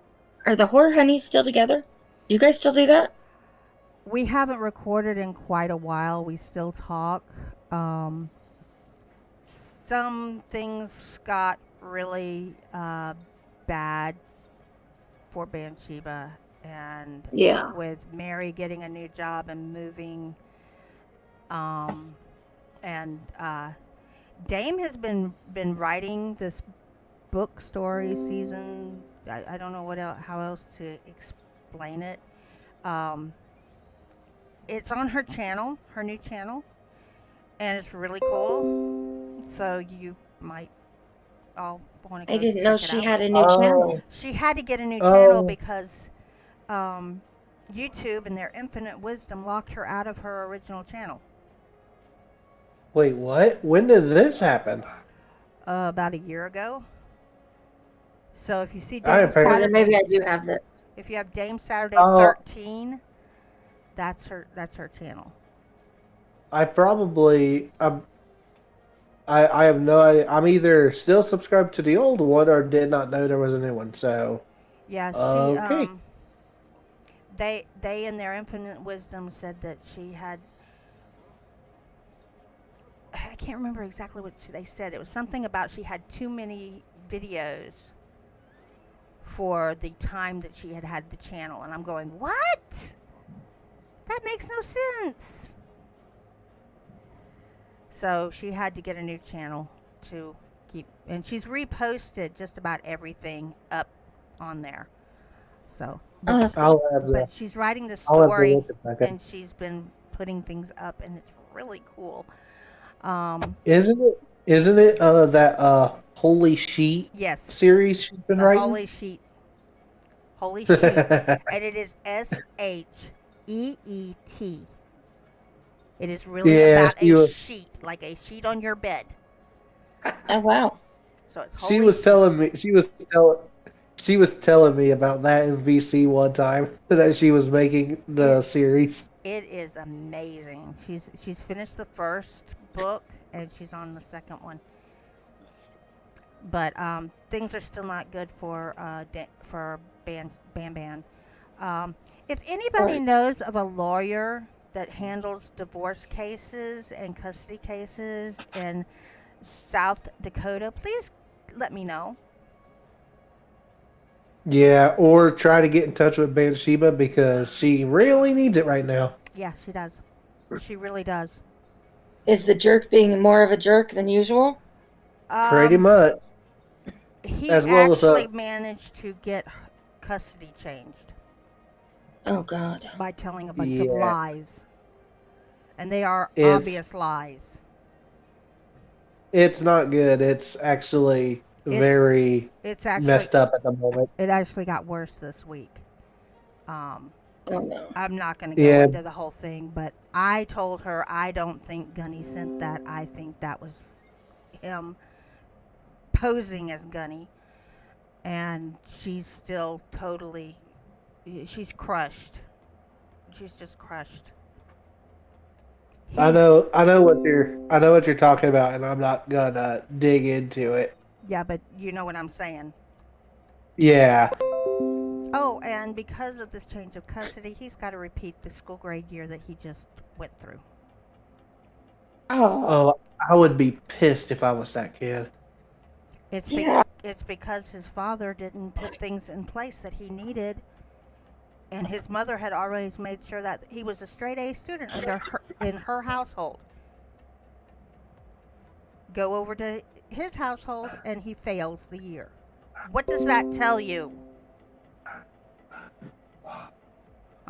are the horror honeys still together? Do you guys still do that? We haven't recorded in quite a while. We still talk. Some things got really bad for Bathsheba, and Yeah. with Mary getting a new job and moving, and Dame has been writing this book story season. I don't know how else to explain it. It's on her channel, her new channel, and it's really cool. So you might all want to go I didn't check know it she out. had a new channel. She had to get a new channel Oh. because YouTube and their infinite wisdom locked her out of her original channel Wait, what? When did this happen? about a year ago. So if you see I Dame apparently- Or then Saturday, maybe I do have that. if you have Dame Saturday Oh. 13, that's her channel. I probably I have no idea. I'm either still subscribed to the old one or did not know there was a new one. So Yeah, she okay. they in their infinite wisdom said that she had, I can't remember exactly what they said. It was something about she had too many videos for the time that she had had the channel, and I'm going, what? That makes no sense. So she had to get a new channel to keep, and she's reposted just about everything up on there. So, Oh, that's cool. but she's writing the I'll have to story, look at that. and she's been putting things up, and it's really cool. Isn't it that Holy Sheet Yes, series she's been the writing? Holy Sheet, and it is SHEET. It is really Yeah, about a sheet, like a sheet on your bed. Oh, wow. So it's she Holy was Sheet. telling me she was telling me about that in VC one time that she was making the series. It is amazing. She's finished the first book and she's on the second one. But things are still not good for Ban. If anybody knows of a lawyer that handles divorce cases and custody cases in South Dakota, please let me know. Yeah, or try to get in touch with Bathsheba because she really needs it right now. Yeah, she does. She really does. Is the jerk being more of a jerk than usual? Pretty much. He As well as actually managed to get custody changed Oh, God. by telling a bunch of Yeah. lies. And they are It's- obvious lies. It's not good. It's actually very It's actually messed up at the moment. It actually got worse this week. Oh, no. I'm not going to go Yeah. into the whole thing, but I told her I don't think Gunny sent that. I think that was him posing as Gunny. And she's still totally, she's crushed. She's just crushed. I know what you're talking about, and I'm not gonna dig into it. Yeah, but you know what I'm saying. Yeah. Oh, and because of this change of custody, he's got to repeat the school grade year that he just went through. Oh, Oh, I would be pissed if I was that kid. yeah. It's because his father didn't put things in place that he needed, and his mother had always made sure that he was a straight A student in her household. Go over to his household, and he fails the year. What does that tell you?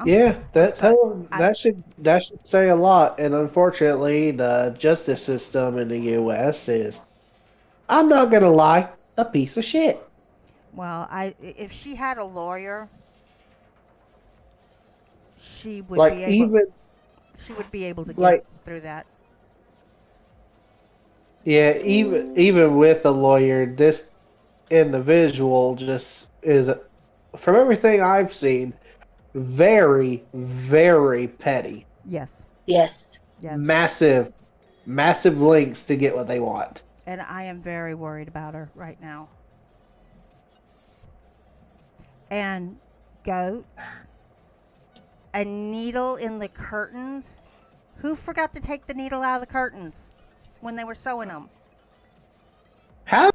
Yeah, that sorry. that should say a lot. And unfortunately, the justice system in the U.S. is, I'm not gonna lie, a piece of shit. Well, if she had a lawyer, she would Like be able. even She would be able to get like through that. yeah, even with a lawyer, this individual just is, from everything I've seen, very, very petty. Yes. Yes. Yes. Massive lengths to get what they want. And I am very worried about her right now. And Goat, a needle in the curtains. Who forgot to take the needle out of the curtains when they were sewing them? How?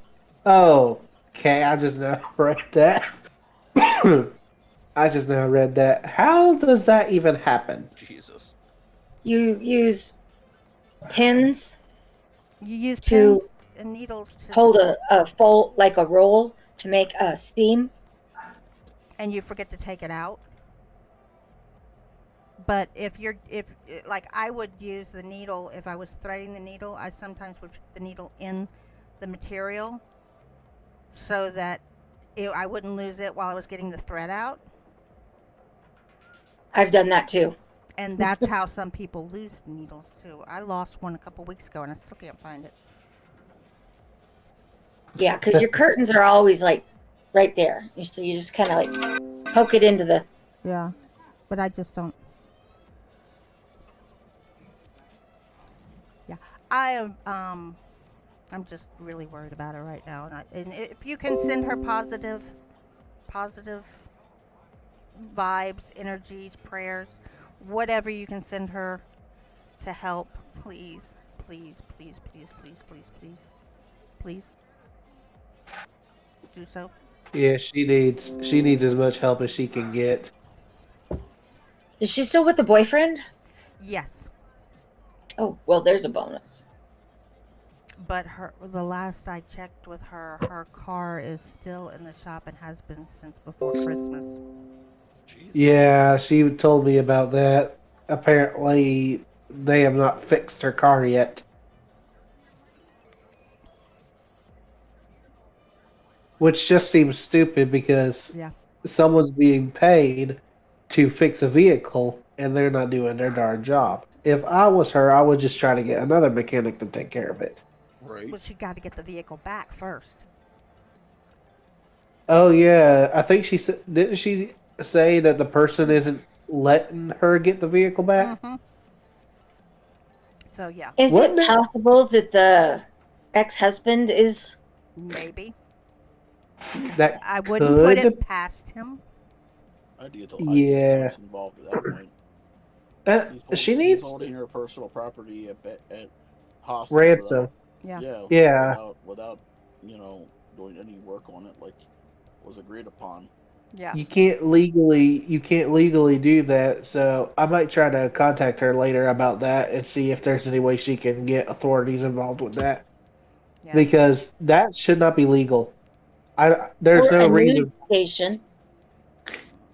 Oh, okay. I just now read that. I just now read that. How does that even happen? Jesus. You use pins You use To pins and needles to hold a fold, like a roll, to make a seam. and you forget to take it out. But if like I would use the needle if I was threading the needle, I sometimes would put the needle in the material so that I wouldn't lose it while I was getting the thread out. I've done that too. And that's how some people lose needles too. I lost one a couple weeks ago and I still can't find it. Yeah, because your curtains are always like right there. So you just kind of like poke it into the. Yeah, but I just don't. Yeah, I am. I'm just really worried about her right now, and if you can send her positive vibes, energies, prayers, whatever you can send her to help, please, please, please, please, please, please, please, please do so. Yeah, she needs as much help as she can get. Is she still with the boyfriend? Yes, Oh, well, there's a bonus. but the last I checked with her, her car is still in the shop and has been since before Christmas. Jeez. Yeah, she told me about that. Apparently, they have not fixed her car yet. Which just seems stupid because Yeah. someone's being paid to fix a vehicle and they're not doing their darn job. If I was her, I would just try to get another mechanic to take care of it. Right. Well, she got to get the vehicle back first. Oh yeah, I think she said. Didn't she say that the person isn't letting her get the vehicle back? Mm-hmm. So yeah, Is Wasn't it it- possible that the ex-husband is... maybe. That I wouldn't put could. it past him. I'd get Yeah. involved at that point. She He's needs holding her personal property at hostage ransom. Yeah. Yeah. without doing any work on it like was agreed upon. Yeah. You can't legally do that. So I might try to contact her later about that and see if there's any way she can get authorities involved with that. Yeah. Because that should not be legal. There's or no a reason. news station?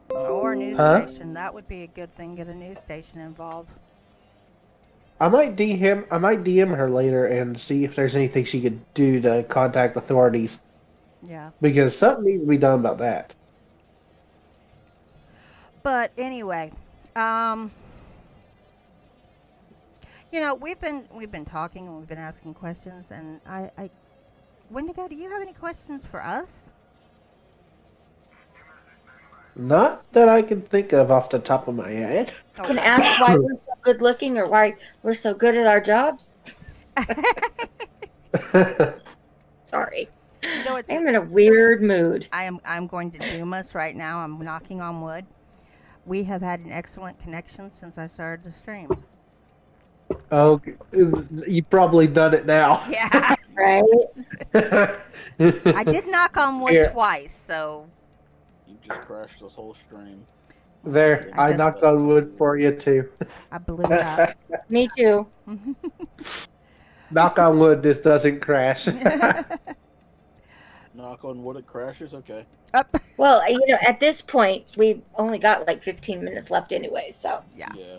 Or a news Huh? station. That would be a good thing. Get a news station involved. I might DM her later and see if there's anything she could do to contact authorities Yeah. because something needs to be done about that. But anyway, we've been talking and we've been asking questions, and I Wendigo, do you have any questions for us? Not that I can think of off the top of my head. You can ask why we're so good looking or why we're so good at our jobs. Sorry. It's I'm in a weird mood. I'm going to doom us right now. I'm knocking on wood. We have had an excellent connection since I started to stream. Oh, you've probably done it now. Yeah. Right? I did knock on wood Here. twice, so You just crashed this whole stream. There, I I just- knocked on wood for you too. I blew it up. Me too. Knock on wood, this doesn't crash. Knock on wood, it crashes. Okay. Up. Well, at this point, we've only got like 15 minutes left anyway, so. Yeah. Yeah.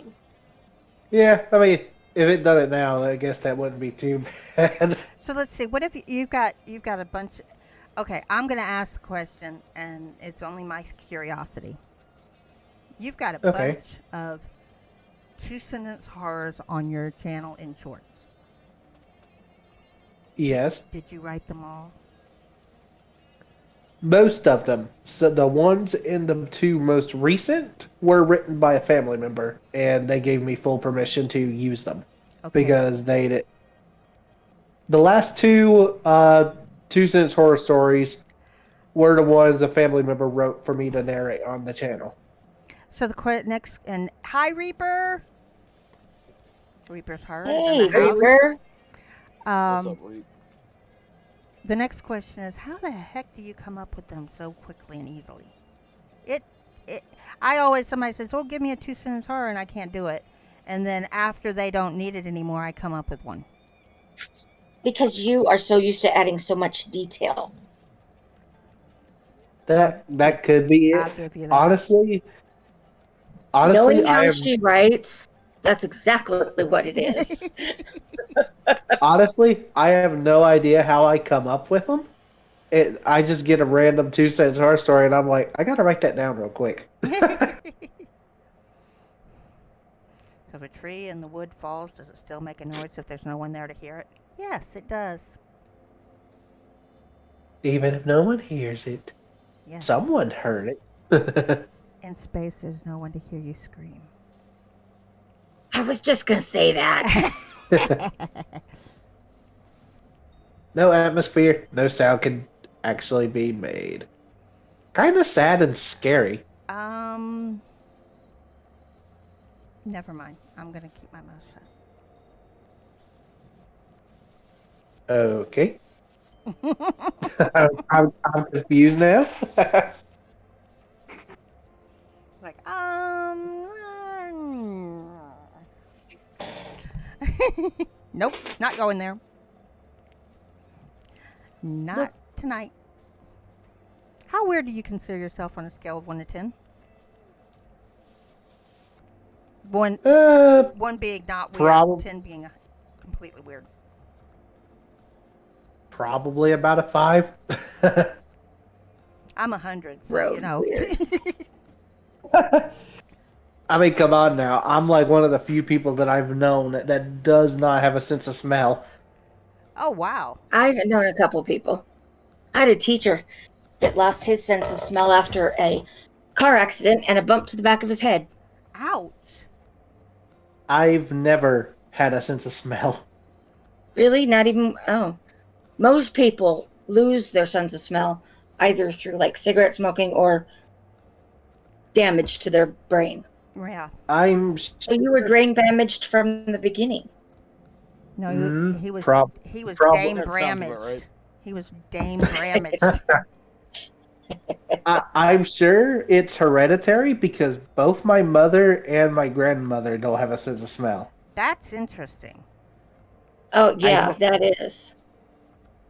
Yeah, I mean, if it done it now, I guess that wouldn't be too bad. So let's see. What if you've got a bunch? Okay, I'm gonna ask the question, and it's only my curiosity. You've got a Okay. bunch of 2-sentence horrors on your channel in shorts. Yes, Did you write them all? most of them. So the ones in the two most recent were written by a family member, and they gave me full permission to use them Okay. because they did. The last two 2-sentence horror stories were the ones a family member wrote for me to narrate on the channel. So the next, and hi Reaper. Reaper's horror. Hey, Reaper. What's up, Reed? The next question is, how the heck do you come up with them so quickly and easily? Somebody says, oh, give me a 2-sentence horror, and I can't do it. And then after they don't need it anymore, I come up with one. Because you are so used to adding so much detail. That could be I'll it. give you that. Honestly, Knowing I how am, she writes, that's exactly what it is. honestly, I have no idea how I come up with them. I just get a random 2-sentence horror story, and I'm like, I gotta write that down real quick. If a tree in the wood falls, does it still make a noise if there's no one there to hear it? Yes, it does. Even if no one hears it, Yes. someone heard it. In space, there's no one to hear you scream. I was just going to say that. No atmosphere, no sound can actually be made. Kind of sad and scary. Never mind. I'm gonna keep my mouth shut. Okay. I'm confused now. Like, nope, not going there. Not tonight. How weird do you consider yourself on a scale of 1 to 10? One being not weird, 10 being completely weird. Probably about a 5. I'm 100, so you know. I mean, come on now. I'm like one of the few people that I've known that does not have a sense of smell. Oh, wow. I've known a couple people. I had a teacher that lost his sense of smell after a car accident and a bump to the back of his head. Ouch. I've never had a sense of smell. Really? Not even... Oh. Most people lose their sense of smell either through like cigarette smoking or damage to their brain. Yeah. So you were brain damaged from the beginning. No, he was he was probably. Dame That sounds about Bramaged. right. He was Dame Bramaged. I'm sure it's hereditary because both my mother and my grandmother don't have a sense of smell. That's interesting. Oh, yeah, that is.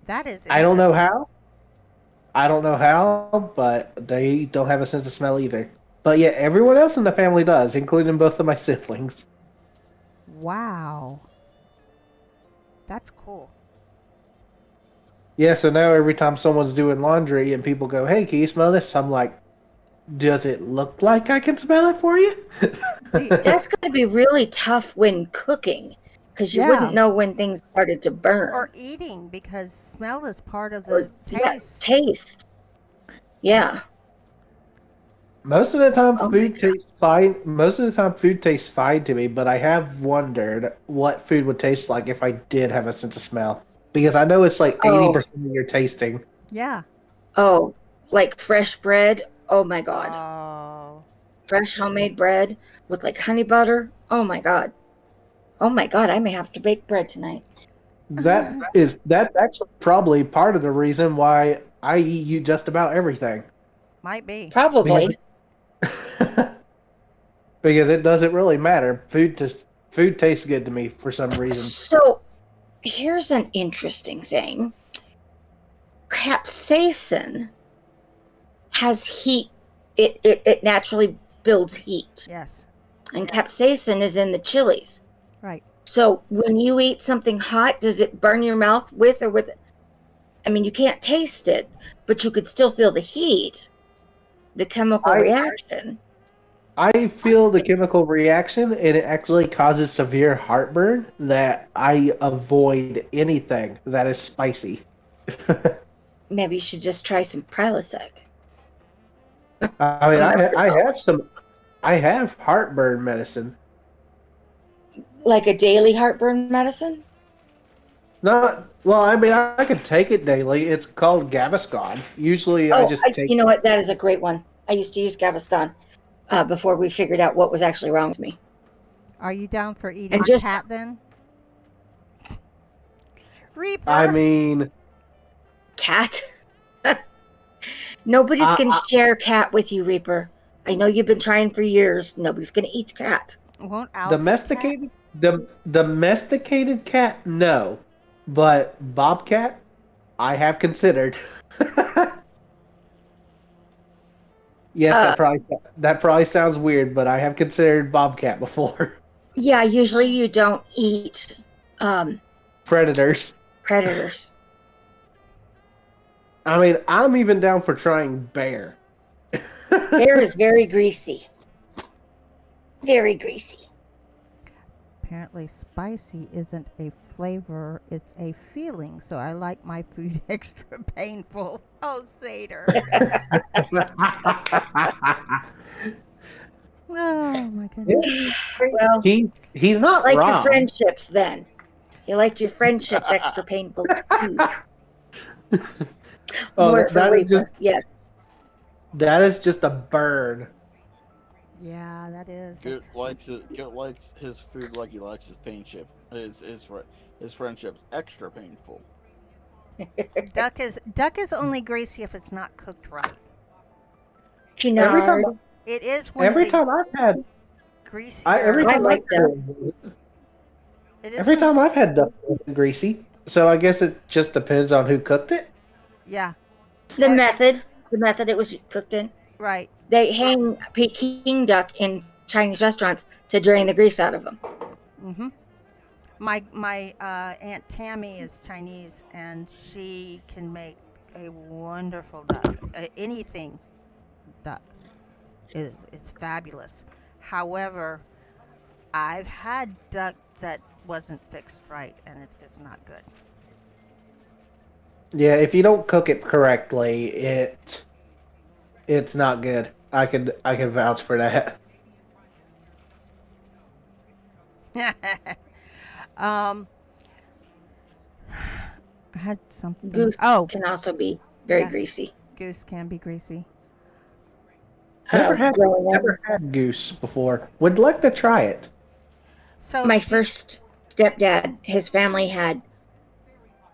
That is interesting. I don't know how. But they don't have a sense of smell either. But yet everyone else in the family does, including both of my siblings. Wow. That's cool. Yeah, so now every time someone's doing laundry and people go, "Hey, can you smell this?" I'm like, "Does it look like I can smell it for you?" That's going to be really tough when cooking because you wouldn't know when things started to burn. Or eating, because smell is part of the taste. Yeah, taste. Yeah. Most of the time, food tastes fine. Most of the time, food tastes fine to me. But I have wondered what food would taste like if I did have a sense of smell, because I know it's like 80% of your tasting. Yeah. Oh, like fresh bread. Oh my God. Oh. Fresh homemade bread with like honey butter. Oh my God. Oh my God. I may have to bake bread tonight. That's actually probably part of the reason why I eat just about everything. Might be. Probably. Because it doesn't really matter. Food tastes good to me for some reason. So here's an interesting thing. Capsaicin has heat. It naturally builds heat. Yes. And capsaicin is in the chilies. Right. So when you eat something hot, does it burn your mouth with or with? I mean, you can't taste it, but you could still feel the heat, the chemical reaction. I feel the chemical reaction, and it actually causes severe heartburn that I avoid anything that is spicy. Maybe you should just try some Prilosec. I mean, I have heartburn medicine. Like a daily heartburn medicine? Not well. I mean, I can take it daily. It's called Gaviscon. Usually, I just take. You know what? That is a great one. I used to use Gaviscon before we figured out what was actually wrong with me. Are you down for eating a cat then? Reaper. I mean, cat. Nobody's going to share cat with you, Reaper. I know you've been trying for years. Nobody's going to eat cat. Won't Alfie domesticated domesticated cat, no, but bobcat, I have considered. Yes, that probably sounds weird, but I have considered bobcat before. Yeah, usually you don't eat Predators. I mean, I'm even down for trying bear. Bear is very greasy. Very greasy. Apparently, spicy isn't a flavor, it's a feeling. So I like my food extra painful. Oh, Seder. Oh, my goodness. Well, he's not like wrong. your friendships then. You like your friendships extra painful too. Oh, More for that is just Reaper. Yes. a burn. Yeah, that is. Goat likes it. Goat likes his food like he likes his painship. His friendships extra painful. Duck is only greasy if it's not cooked right. Every time, Cunard. It is one of the I've had, greasier. I like duck. It is every one, time I've had duck it's greasy. So I guess it just depends on who cooked it. yeah, The method it was cooked in. right. They hang Peking duck in Chinese restaurants to drain the grease out of them. Mm-hmm. My Aunt Tammy is Chinese, and she can make a wonderful duck. Anything duck is fabulous. However, I've had duck that wasn't fixed right, and it is not good. Yeah, if you don't cook it correctly, it's not good. I can vouch for that. um, I had something. Goose Oh, can also be very Yeah. greasy. goose can be greasy. Growing up, Never had goose before. Would like to try it. So my first stepdad, his family had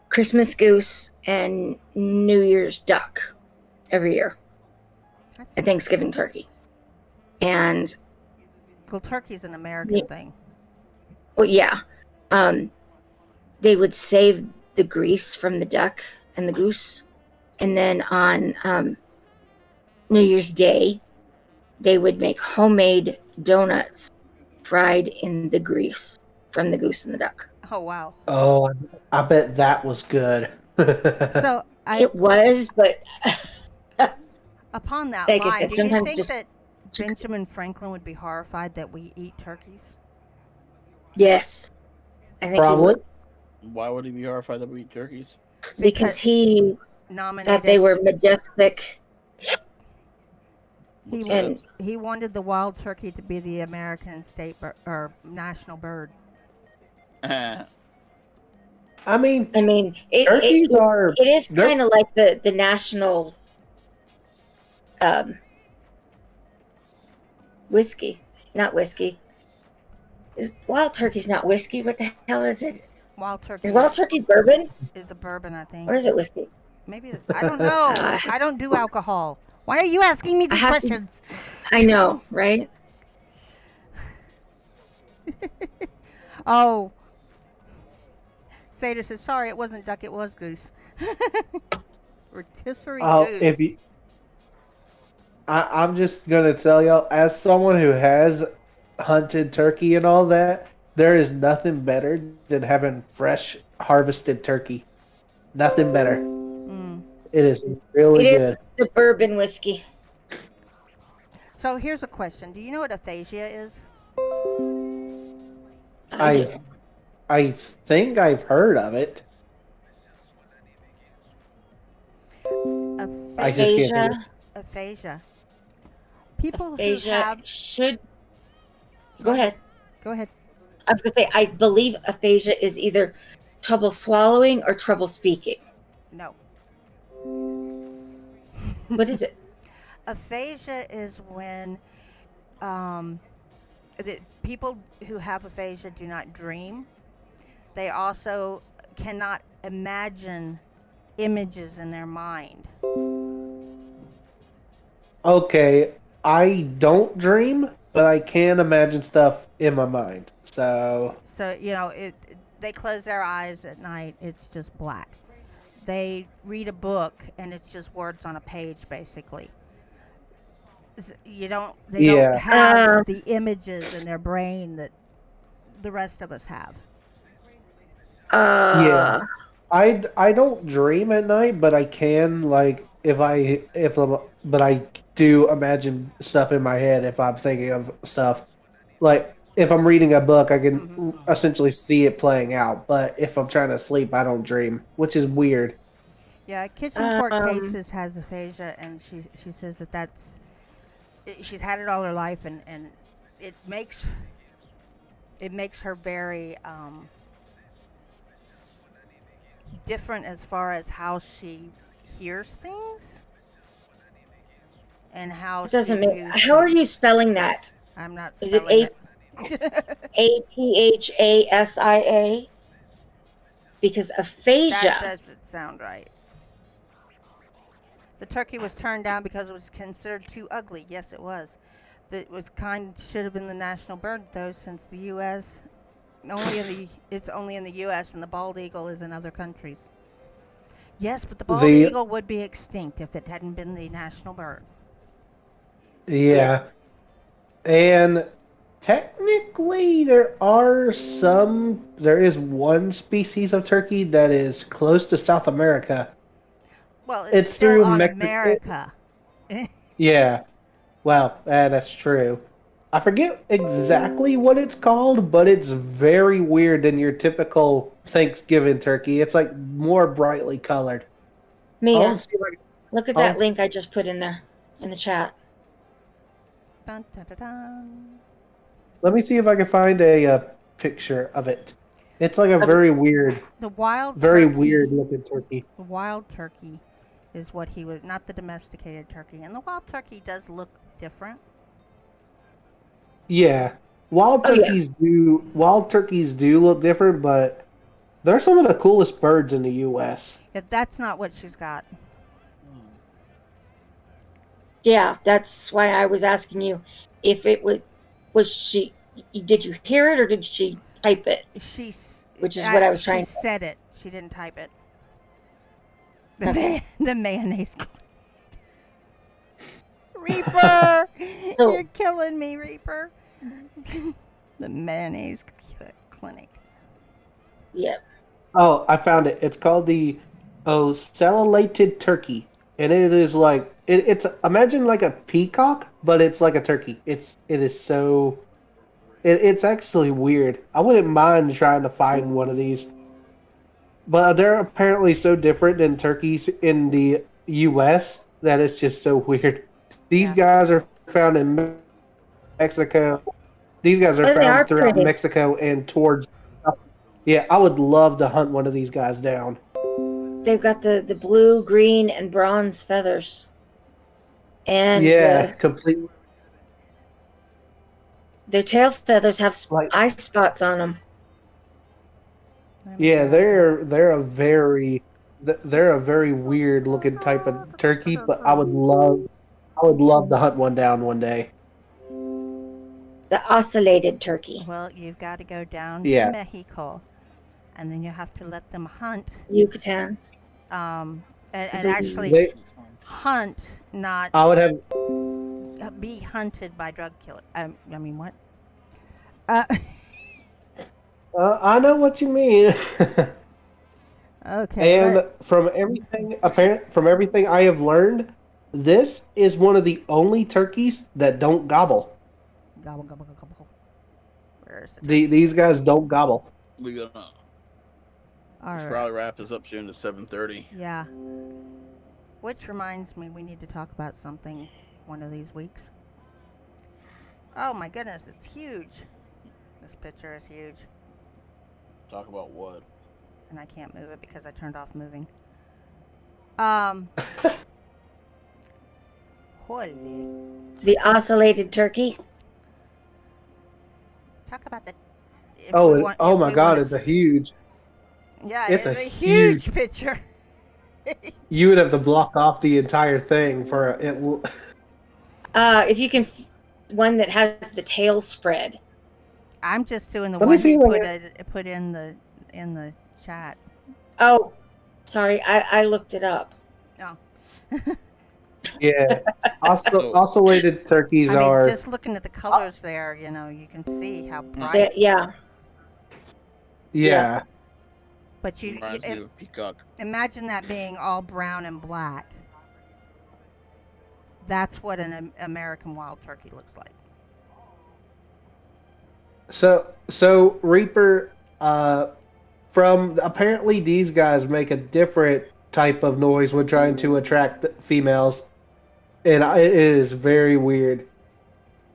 Christmas goose and New Year's duck every year, that's, and Thanksgiving turkey. And well, turkey's an American thing. well, yeah, they would save the grease from the duck and the goose, and then on New Year's Day, they would make homemade donuts fried in the grease from the goose and the duck. Oh wow. Oh, I bet that was good. So It was, but upon that like I line, said, do you sometimes think just that Benjamin Franklin would be horrified that we eat turkeys? yes, I think he Probably. would, Why would he be horrified that we eat turkeys? because he Nominated. thought they were majestic He and he wanted the wild turkey to be the American state or national bird. Eh, I mean, I mean, turkeys are. it is they're- kind of like the national whiskey, not whiskey. Wild turkey's not whiskey. What the hell is it? Wild turkey Is wild turkey bourbon is a bourbon, I think. or is it whiskey? Maybe I don't know. I don't do alcohol. Why are you asking me these have to- questions? I know, right? Oh, Sater says sorry. It wasn't duck. It was goose. Rotisserie Oh, goose. if you, I'm just gonna tell y'all, as someone who has hunted turkey and all that, there is nothing better than having fresh harvested turkey. Nothing better. It is really It good. is the bourbon whiskey. So here's a question. Do you know what aphasia is? I think I've heard of it. I just can't think Asia, of- Aphasia. People who Asia have. should go ahead. Go ahead. I was gonna say I believe aphasia is either trouble swallowing or trouble speaking. No. What is it? Aphasia is when the people who have aphasia do not dream. They also cannot imagine images in their mind. Okay, I don't dream, but I can imagine stuff in my mind. So So, you know, they close their eyes at night, it's just black. They read a book and it's just words on a page basically. They Yeah. don't have the images in their brain that the rest of us have. yeah, I don't dream at night, but I can but I do imagine stuff in my head if I'm thinking of stuff. Like if I'm reading a book, I can essentially see it playing out. But if I'm trying to sleep, I don't dream, which is weird. Yeah, Kitchen Court Cases has aphasia, and she says she's had it all her life, and it makes her very different as far as how she hears things and how It doesn't she make. views How are you things. spelling that? I'm not Is it spelling it. Aphasia? Because That aphasia. doesn't sound right. The turkey was turned down because it was considered too ugly. Yes, it was. That was should have been the national bird though, since the U.S. it's only in the U.S. and the bald eagle is in other countries. Yes, but the bald The eagle would be extinct if it hadn't been the national bird. Yes. Yeah, and technically there is one species of turkey that is close to South America. Well, it's It's still through on Mexico. America. Yeah, well, that's true. I forget exactly what it's called, but it's very weird than your typical Thanksgiving turkey. It's like more brightly colored. I'll Mia, see if I look at that I'll, link I just put in there in the chat. Dun, dun, dun, dun. let me see if I can find a, picture of it. It's like a Okay. The wild very turkey. weird looking turkey. The wild turkey is what he was, not the domesticated turkey. And the wild turkey does look different. Yeah, wild Oh yeah. turkeys do look different, but they're some of the coolest birds in the U.S. If that's not what she's got. Yeah, that's why I was asking you if it was she. Did you hear it or did she type it? Which is what I was She trying. said it. She didn't type it. Okay. The mayonnaise. Reaper, So- you're killing me, Reaper. The mayonnaise clinic. Yep. Oh, I found it. It's called the ocellated turkey, and it is like it's imagine like a peacock, but it's like a turkey. It's actually weird. I wouldn't mind trying to find one of these, but they're apparently so different than turkeys in the U.S. that it's just so weird. These Yeah. guys are found in Mexico. These guys are Oh, they are found throughout pretty. Mexico and towards. Yeah, I would love to hunt one of these guys down. They've got the blue, green, and bronze feathers, and Yeah, completely. their tail feathers have Like, eye spots on them. yeah, they're a very weird looking type of turkey, but I would love to hunt one down one day. The ocellated turkey. Well, you've got to go down Yeah. to Mexico, and then you have to let them hunt. Yucatan. And actually They- hunt, not I would have. be hunted by drug killers. I mean, what? I know what you mean. Okay. And from everything I have learned, this is one of the only turkeys that don't gobble. Gobble, gobble, gobble, gobble. Where is it? These guys don't gobble. We gonna All should right. probably wrap this up soon to 7:30. Yeah. Which reminds me, we need to talk about something one of these weeks. Oh my goodness, it's huge. This picture is huge. Talk about what? And I can't move it because I turned off moving. Holy. The ocellated turkey. Talk about the. if Oh, we want- oh if my we God! wanna It's a s- huge. Yeah, it's it's a a huge picture. You would have to block off the entire thing for it. If you can, one that has the tail spread. I'm just doing the Let me one see he if I put in the chat. Oh, sorry, I looked it up. Oh. Yeah. Oscillated turkeys I mean, are. just looking at the colors there, you can see how bright. Yeah. Yeah. But you Reminds me of a peacock. imagine that being all brown and black. That's what an American wild turkey looks like. So Reaper, from apparently these guys make a different type of noise when trying to attract females, and it is very weird.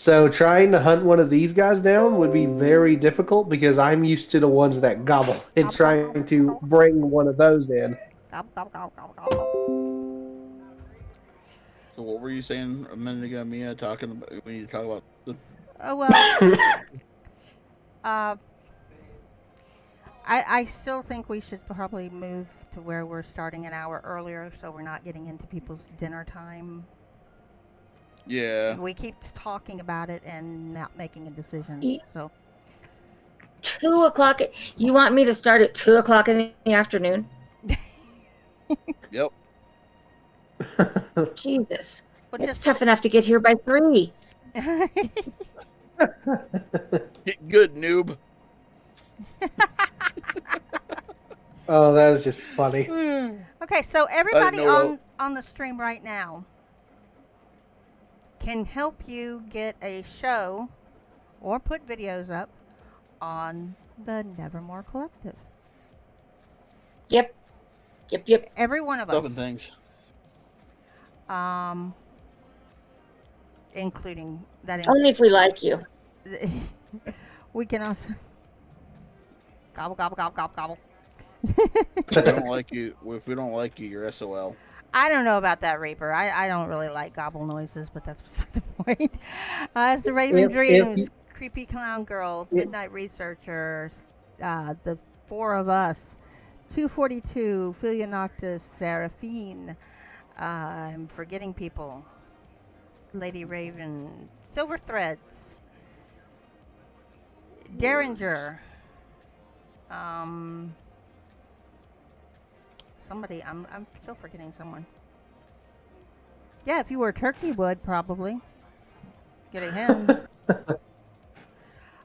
So trying to hunt one of these guys down would be very difficult because I'm used to the ones that gobble, and trying to bring one of those in. Gobble, gobble, gobble, gobble, gobble. So what were you saying a minute ago, Mia? Talking about we need to talk about. Oh well. uh, I still think we should probably move to where we're starting an hour earlier, so we're not getting into people's dinner time. Yeah. We keep talking about it and not making a decision. Ye- So 2 o'clock. You want me to start at 2 o'clock in the afternoon? Yep. Jesus, Well, it's just tough enough to get here by 3. Good noob. Oh, that is just funny. Okay, so everybody know on the stream right now can help you get a show or put videos up on the Nevermore Collective. Yep. Every one of Stuff and us, things. including that. Only if we like you. We can also gobble gobble gobble gobble gobble. If we don't like you, you're SOL. I don't know about that, Reaper. I don't really like gobble noises, but that's beside the point. It's the Raven Dreams, Creepy Clown Girl, Midnight Researcher, the four of us, 242, Filia Noctis, Seraphine, I'm forgetting people, Lady Raven, Silver Threads, Derringer, somebody, I'm still forgetting someone. Yeah, if you were Turkey Wood, probably. Getting him.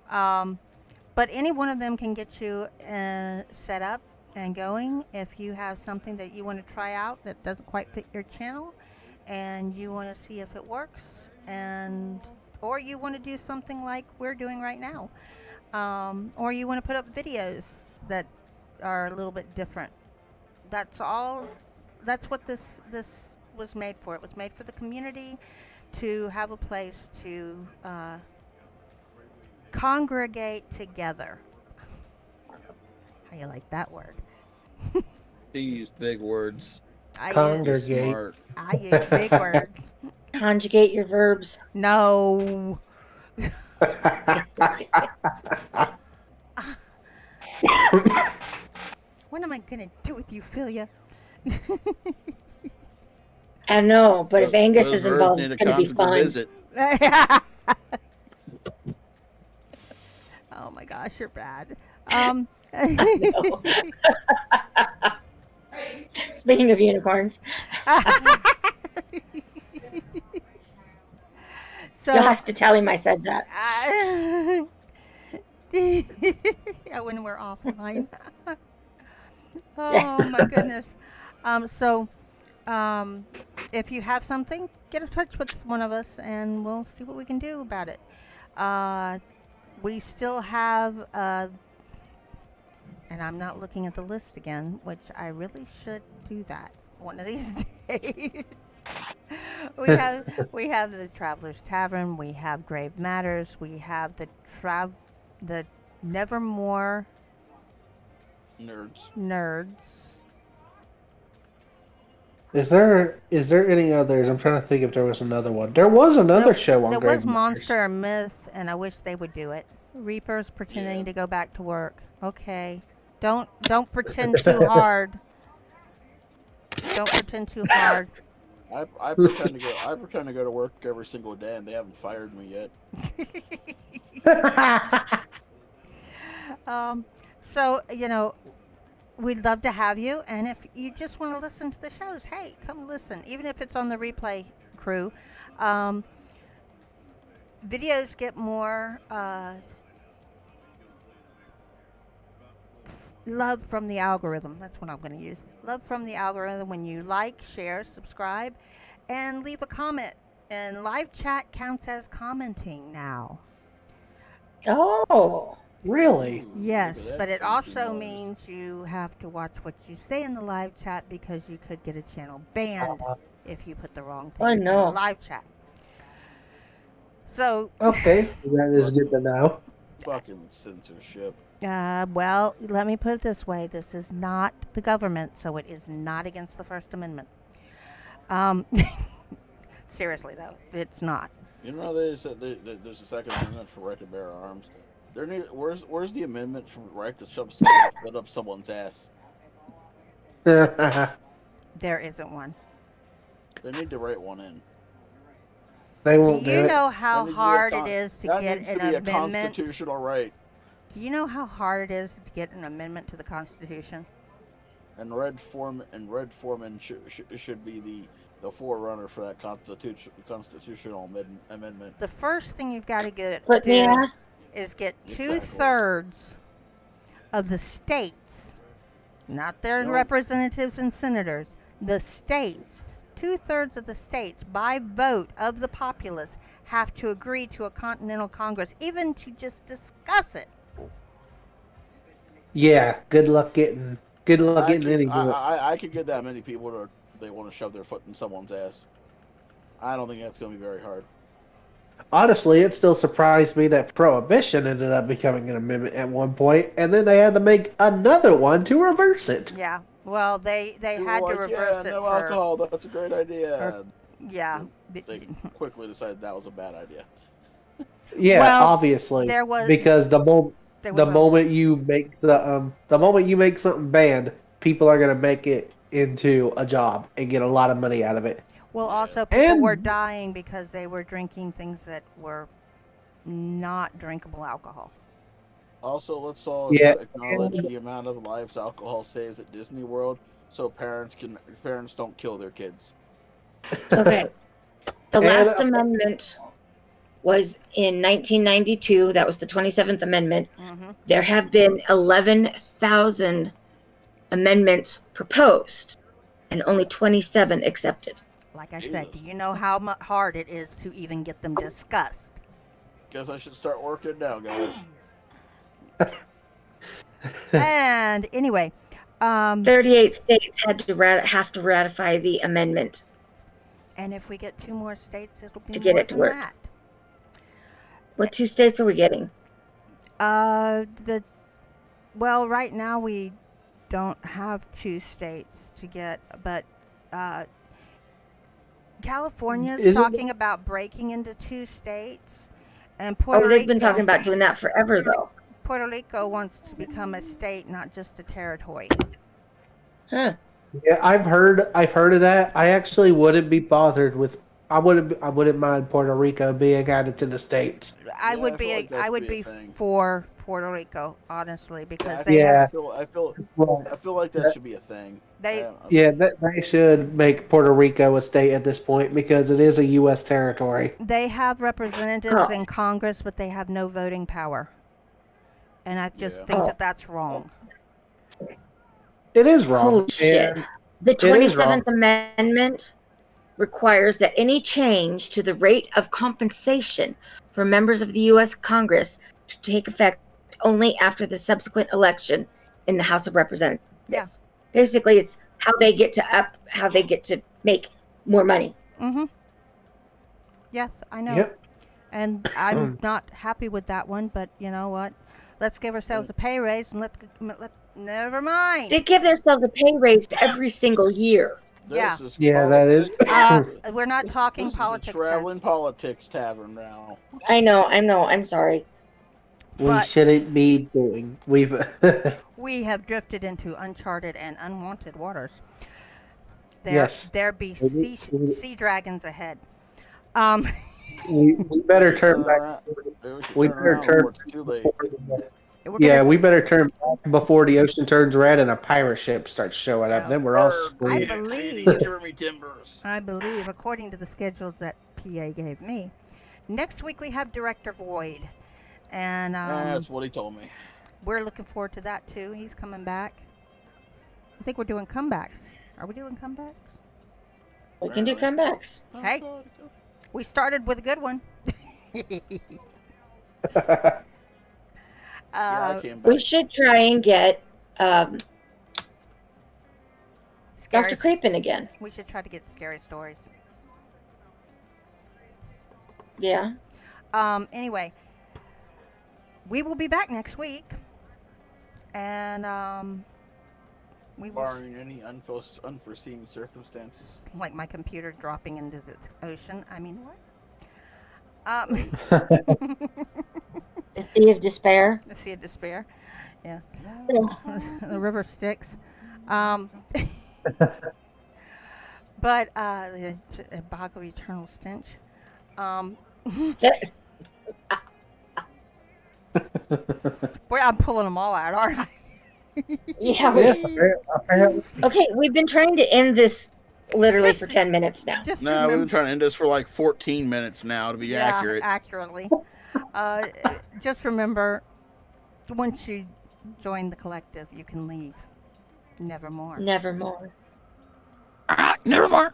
But any one of them can get you set up and going. If you have something that you want to try out that doesn't quite fit your channel and you want to see if it works, or you want to do something like we're doing right now, or you want to put up videos that are a little bit different. That's all. That's what this was made for. It was made for the community to have a place to congregate together. How you like that word? He used big words. Congregate. Smart. I use big words. Conjugate your verbs. No. What am I gonna do with you, Filia? I know, but if Angus Those is birds involved, need it's to going to be come fun. visit. Oh my gosh, you're bad. Speaking of unicorns, So you'll have to tell him I said that. Yeah, when we're offline. Oh my goodness. If you have something, get in touch with one of us and we'll see what we can do about it. We still have, and I'm not looking at the list again, which I really should do that one of these days. we have the Traveler's Tavern, we have Grave Matters, we have the Nevermore Nerds. Is there any others? I'm trying to think if there was another one. There was another show on There Grave was Matters. Monster and Myth, and I wish they would do it. Reaper's pretending to go back to work. Okay. Don't pretend too hard. Don't pretend too hard. I pretend to go to work every single day, and they haven't fired me yet. So, we'd love to have you, and if you just want to listen to the shows, hey, come listen. Even if it's on the replay crew. Videos get more love from the algorithm. That's what I'm going to use. Love from the algorithm when you like, share, subscribe, and leave a comment. And live chat counts as commenting now. Oh. Really? Yes, but it also means you have to watch what you say in the live chat because you could get a channel banned if you put the wrong thing in the live chat. So, Okay, that is good to know. Fucking censorship. well, let me put it this way: this is not the government, so it is not against the First Amendment. Um, seriously though, it's not. You know, there's a Second Amendment for right to bear arms. Where's the amendment for right to shove someone's foot up someone's ass? They There isn't one. They need to write one in. Do won't do you it. know That how needs to be a hard it con- is to that get needs an to be a amendment? constitutional right. Do you know how hard it is to get an amendment to the Constitution? And Red Foreman should be the forerunner for that constitutional amendment. The first thing you've got to Let me do ask. is get Exactly. 2/3 of the states, not their No. representatives and senators, the states. 2/3 of the states, by vote of the populace, have to agree to a Continental Congress, even to just discuss it. Yeah, good luck getting any. I could get that many people to they want to shove their foot in someone's ass. I don't think that's going to be very hard. Honestly, it still surprised me that prohibition ended up becoming an amendment at one point, and then they had to make another one to reverse it. Yeah. Well, they People had were to like, reverse yeah, it no for alcohol. That's a great idea. yeah. They quickly decided that was a bad idea. Yeah, Well, obviously, there was- because there was the moment you make something banned, people are gonna make it into a job and get a lot of money out of it. Well, Yeah. also people And- were dying because they were drinking things that were not drinkable alcohol. Also, let's all Yeah. acknowledge the amount of lives alcohol saves at Disney World, so parents don't kill their kids. Okay. The And- last amendment was in 1992. That was the 27th Amendment. Mm-hmm. There have been 11,000 amendments proposed and only 27 accepted. Like I said, do Jesus. you know how hard it is to even get them discussed? Guess I should start working now, guys. And anyway, 38 states had to have to ratify the amendment. and if we get 2 more states, it'll be To get more it to than work. that. What 2 states are we getting? Well, right now we don't have 2 states to get, but California's Isn't talking about breaking into 2 states, and Puerto Oh, they've been Rico. talking about doing that forever, though. Puerto Rico wants to become a state, not just a territory. Huh. Yeah, I've heard of that. I actually wouldn't be bothered with. I wouldn't mind Puerto Rico being added to the states. I Yeah, would I be feel like that I should would be a be thing. for Puerto Rico, honestly, because I they Yeah. have I feel Well, like that should be a thing. they yeah, they should make Puerto Rico a state at this point because it is a U.S. territory. they have representatives Oh. in Congress, but they have no voting power, and I just Yeah. think Oh. that that's wrong. It is wrong. Holy shit. And The is wrong. 27th Amendment requires that any change to the rate of compensation for members of the U.S. Congress to take effect only after the subsequent election in the House of Representatives. Yeah. Basically, it's how they get to make more money. Mm-hmm. Yes, I know. Yep. And I'm not happy with that one, but you know what? Let's give ourselves a pay raise and let never mind. They give themselves a pay raise every single year. Yeah. This is Yeah, that is- We're not talking this politics, is the traveling guys. politics tavern now. I know. I'm sorry. we But- shouldn't be doing. We've. We have drifted into uncharted and unwanted waters. Yes. There be We- sea dragons ahead. we better turn back. We Turn better around turn. before it's too late. We're Yeah, gonna- we better turn back before the ocean turns red and a pirate ship starts showing up. Oh. Then we're all I screwed. believe, Jeremy Timbers. I believe, according to the schedule that PA gave me, next week we have Director Void, and That's what he told me. we're looking forward to that too. He's coming back. I think we're doing comebacks. Are we doing comebacks? We can do comebacks. Hey. We started with a good one. Yeah, I came back. We should try and get Scary, Dr. Creepin again. we should try to get scary stories. Yeah. Anyway, we will be back next week, and we will Barring any unforeseen circumstances. like my computer dropping into the ocean. I mean, what? The Sea of Despair. The Sea of Despair. Yeah. Yeah. The River Styx. But the Bog of Eternal Stench. Boy, I'm pulling them all out, aren't I? Yeah. Yes, apparently. Okay, we've been trying to end this literally for 10 minutes now. Just No, we've been remember, trying to end this for like 14 minutes now to be yeah, accurate. accurately. Just remember, once you join the collective, you can leave. Nevermore. Nevermore. Nevermore.